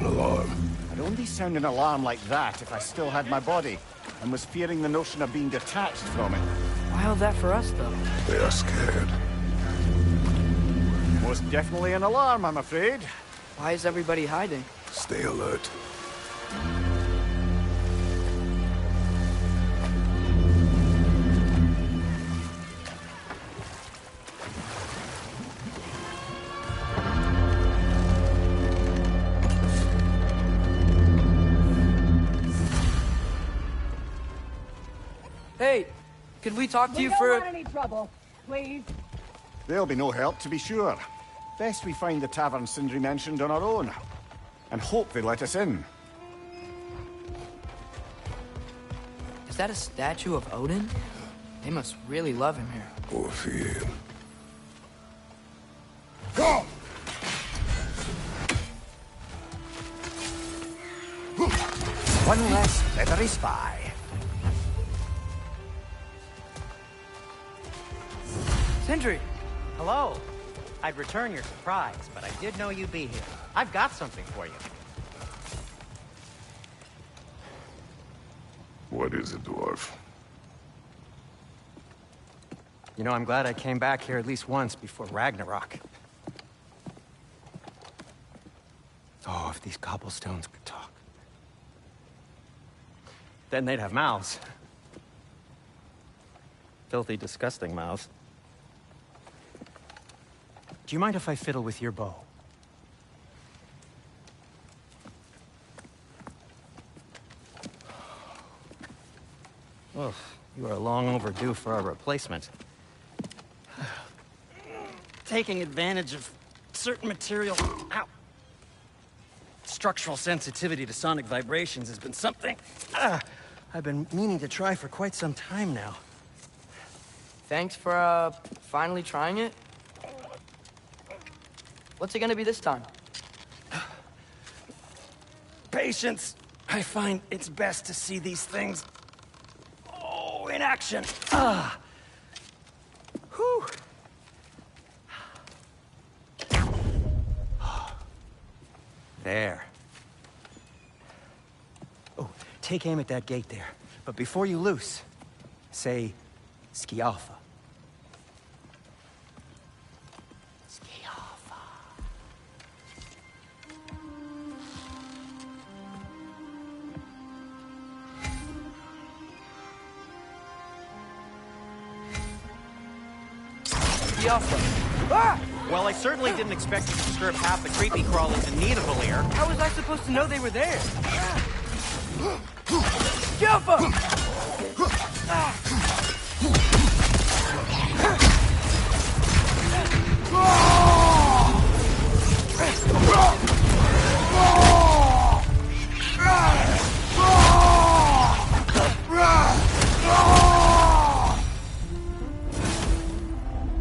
[SPEAKER 3] An alarm.
[SPEAKER 4] I'd only sound an alarm like that if I still had my body, and was fearing the notion of being detached from it.
[SPEAKER 2] Why all that for us, though?
[SPEAKER 3] They are scared.
[SPEAKER 4] Most definitely an alarm, I'm afraid.
[SPEAKER 2] Why is everybody hiding?
[SPEAKER 3] Stay alert.
[SPEAKER 2] Hey, could we talk to you
[SPEAKER 7] We
[SPEAKER 2] for...
[SPEAKER 7] don't want any trouble, please.
[SPEAKER 4] There'll be no help, to be sure. Best we find the tavern Sindri mentioned on our own. And hope they let us in.
[SPEAKER 2] Is that a statue of Odin? They must really love him here.
[SPEAKER 3] Or fear him.
[SPEAKER 1] One less leathery spy.
[SPEAKER 2] Sindri!
[SPEAKER 5] Hello. I'd return your surprise, but I did know you'd be here. I've got something for you.
[SPEAKER 3] What is it, dwarf?
[SPEAKER 5] You know, I'm glad I came back here at least once before Ragnarok. Oh, if these cobblestones could talk. Then they'd have mouths. Filthy, disgusting mouths. Do you mind if I fiddle with your bow? Oh, you are long overdue for a replacement. Taking advantage of certain material... Ow! Structural sensitivity to sonic vibrations has been something I've been meaning to try for quite some time now.
[SPEAKER 2] Thanks for, finally trying it. What's it gonna be this time?
[SPEAKER 5] Patience. I find it's best to see these things... Oh, in action. Ah. Whew. There. Oh, take aim at that gate there. But before you loose, say, Skialfa. Skialfa.
[SPEAKER 2] Skialfa. Ah!
[SPEAKER 5] Well, I certainly didn't expect you to disturb half the creepy crawlers in need of a lair.
[SPEAKER 2] How was I supposed to know they were there? Skialfa!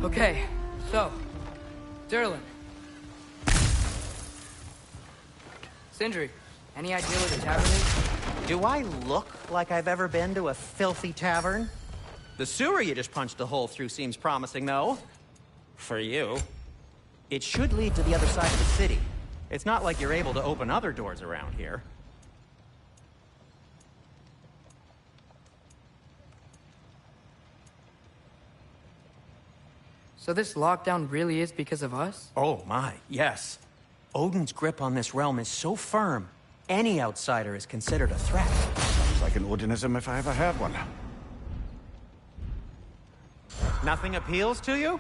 [SPEAKER 2] Okay, so, Durlin. Sindri, any idea where the tavern is?
[SPEAKER 5] Do I look like I've ever been to a filthy tavern? The sewer you just punched a hole through seems promising, though. For you. It should lead to the other side of the city. It's not like you're able to open other doors around here.
[SPEAKER 2] So this lockdown really is because of us?
[SPEAKER 5] Oh my, yes. Odin's grip on this realm is so firm, any outsider is considered a threat.
[SPEAKER 4] Sounds like an Odinism if I ever heard one.
[SPEAKER 5] Nothing appeals to you?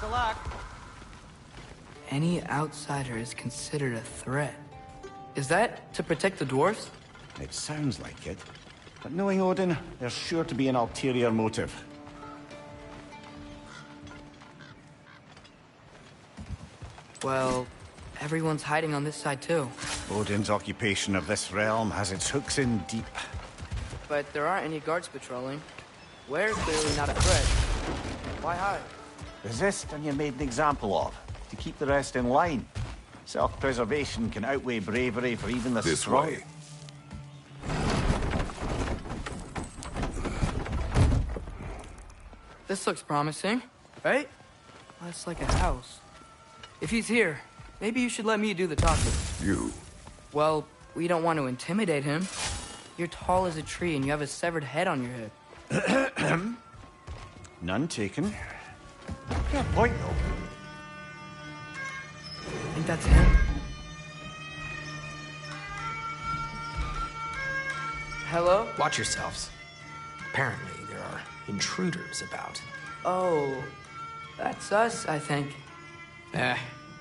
[SPEAKER 5] of luck.
[SPEAKER 2] Any outsider is considered a threat. Is that to protect the dwarves?
[SPEAKER 1] It sounds like it. But knowing Odin, there's sure to be an ulterior motive.
[SPEAKER 2] Well, everyone's hiding on this side too.
[SPEAKER 4] Odin's occupation of this realm has its hooks in deep.
[SPEAKER 2] But there aren't any guards patrolling. We're clearly not a threat. Why hide?
[SPEAKER 4] Resist and you're made an example of, to keep the rest in line. Self-preservation can outweigh bravery for even the
[SPEAKER 3] This
[SPEAKER 4] strong.
[SPEAKER 3] way.
[SPEAKER 2] This looks promising, right? That's like a house. If he's here, maybe you should let me do the talking.
[SPEAKER 3] You.
[SPEAKER 2] Well, we don't want to intimidate him. You're tall as a tree and you have a severed head on your head.
[SPEAKER 4] None taken. Fair point, though.
[SPEAKER 2] Think that's him? Hello?
[SPEAKER 8] Watch yourselves. Apparently, there are intruders about.
[SPEAKER 2] Oh, that's us, I think.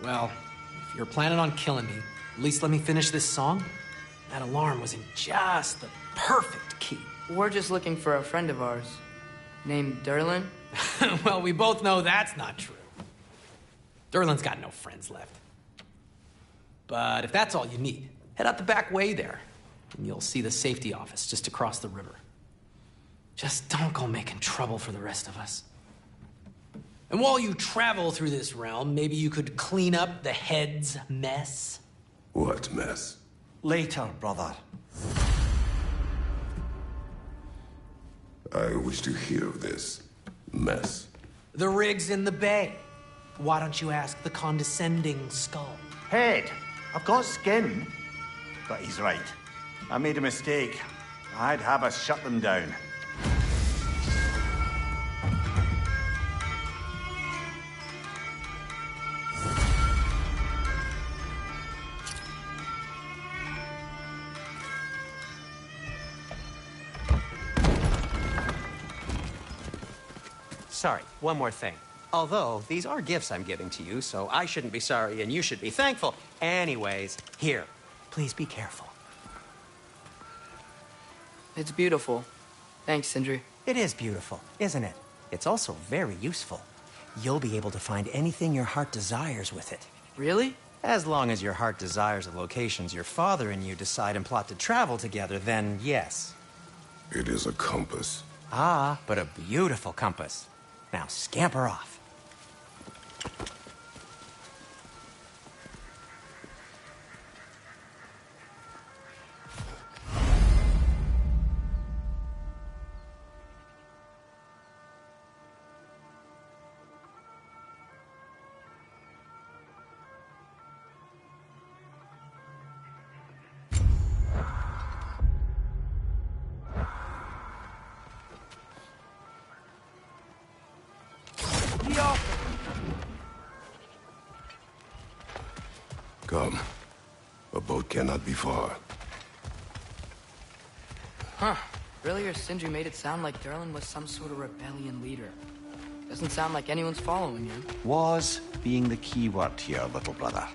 [SPEAKER 8] Well, if you're planning on killing me, at least let me finish this song. That alarm was in just the perfect key.
[SPEAKER 2] We're just looking for a friend of ours, named Durlin.
[SPEAKER 8] Well, we both know that's not true. Durlin's got no friends left. But if that's all you need, head out the back way there, and you'll see the safety office just across the river. Just don't go making trouble for the rest of us. And while you travel through this realm, maybe you could clean up the head's mess.
[SPEAKER 3] What mess?
[SPEAKER 1] Later, brother.
[SPEAKER 3] I wish to hear of this mess.
[SPEAKER 8] The rig's in the bay. Why don't you ask the condescending skull?
[SPEAKER 4] Head, I've got skin. But he's right. I made a mistake. I'd have us shut them down.
[SPEAKER 5] Sorry, one more thing. Although, these are gifts I'm giving to you, so I shouldn't be sorry and you should be thankful. Anyways, here, please be careful.
[SPEAKER 2] It's beautiful. Thanks, Sindri.
[SPEAKER 5] It is beautiful, isn't it? It's also very useful. You'll be able to find anything your heart desires with it.
[SPEAKER 2] Really?
[SPEAKER 5] As long as your heart desires the locations your father and you decide and plot to travel together, then yes.
[SPEAKER 3] It is a compass.
[SPEAKER 5] Ah, but a beautiful compass. Now scamper off.
[SPEAKER 3] Come. A boat cannot be far.
[SPEAKER 2] Huh. Earlier, Sindri made it sound like Durlin was some sort of rebellion leader. Doesn't sound like anyone's following him.
[SPEAKER 1] Was being the key word here, little brother.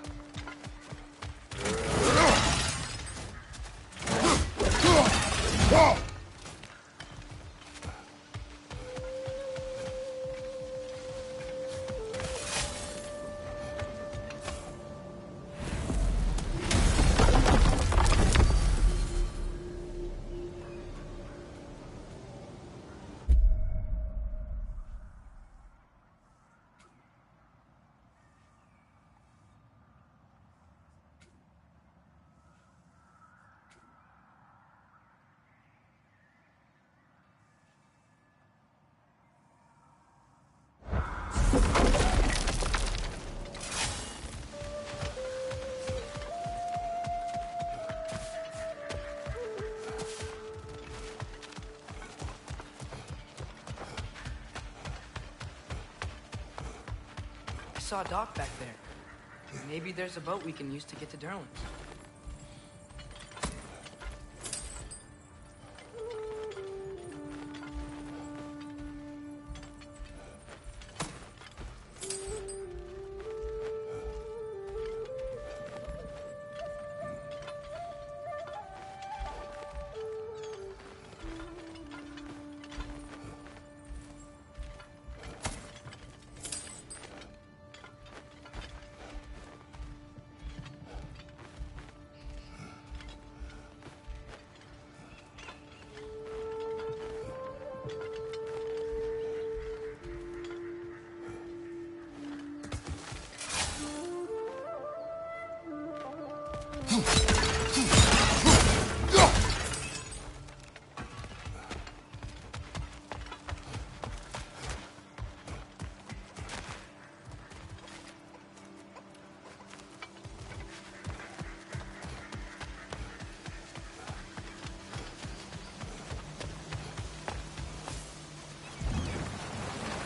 [SPEAKER 2] I saw a dock back there. Maybe there's a boat we can use to get to Durlin's.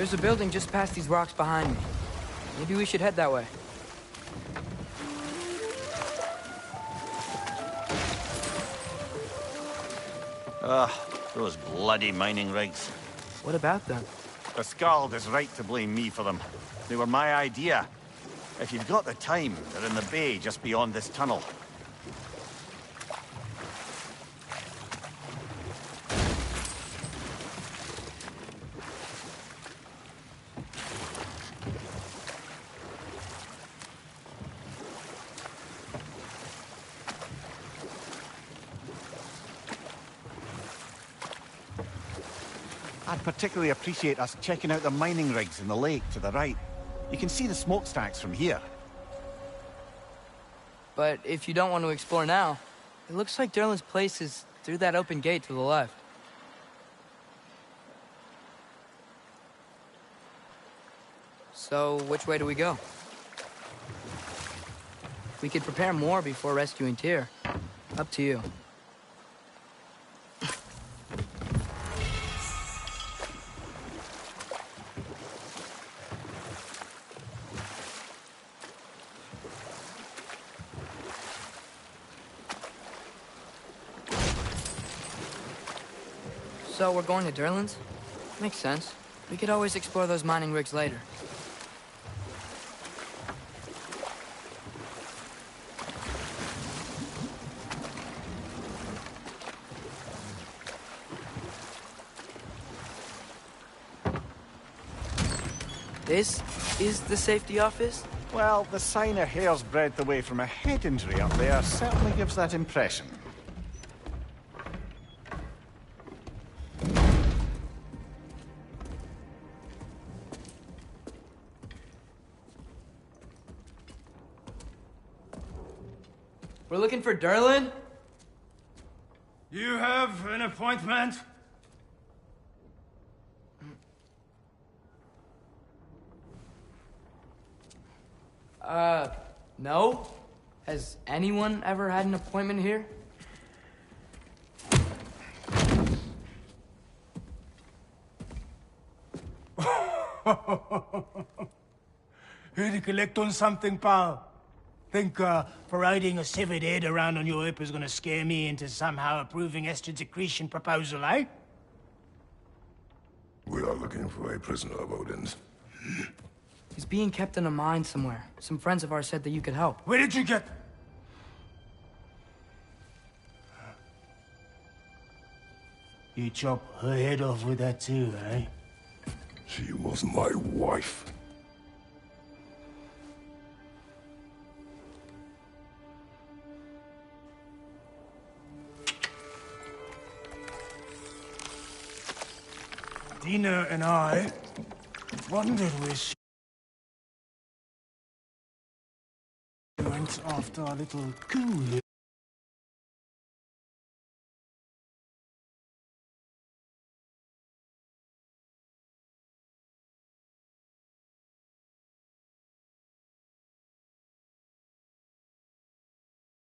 [SPEAKER 2] There's a building just past these rocks behind me. Maybe we should head that way.
[SPEAKER 4] Ugh, those bloody mining rigs.
[SPEAKER 2] What about them?
[SPEAKER 4] The Skald is right to blame me for them. They were my idea. If you've got the time, they're in the bay just beyond this tunnel. I'd particularly appreciate us checking out the mining rigs in the lake to the right. You can see the smokestacks from here.
[SPEAKER 2] But if you don't want to explore now, it looks like Durlin's place is through that open gate to the left. So, which way do we go? We could prepare more before rescuing Tyr. Up to you. So we're going to Durlin's? Makes sense. We could always explore those mining rigs later. This is the safety office?
[SPEAKER 4] Well, the sign a hair's breadth away from a head injury up there certainly gives that impression.
[SPEAKER 2] We're looking for Durlin?
[SPEAKER 9] You have an appointment?
[SPEAKER 2] No? Has anyone ever had an appointment here?
[SPEAKER 9] Here to collect on something, pal? Think, parading a severed head around on your hip is gonna scare me into somehow approving Esther's accretion proposal, eh?
[SPEAKER 3] We are looking for a prisoner of Odin's.
[SPEAKER 2] He's being kept in a mine somewhere. Some friends of ours said that you could help.
[SPEAKER 9] Where did you get... You chop her head off with that too, eh?
[SPEAKER 3] She was my wife.
[SPEAKER 9] Dina and I wondered where she went after our little coup.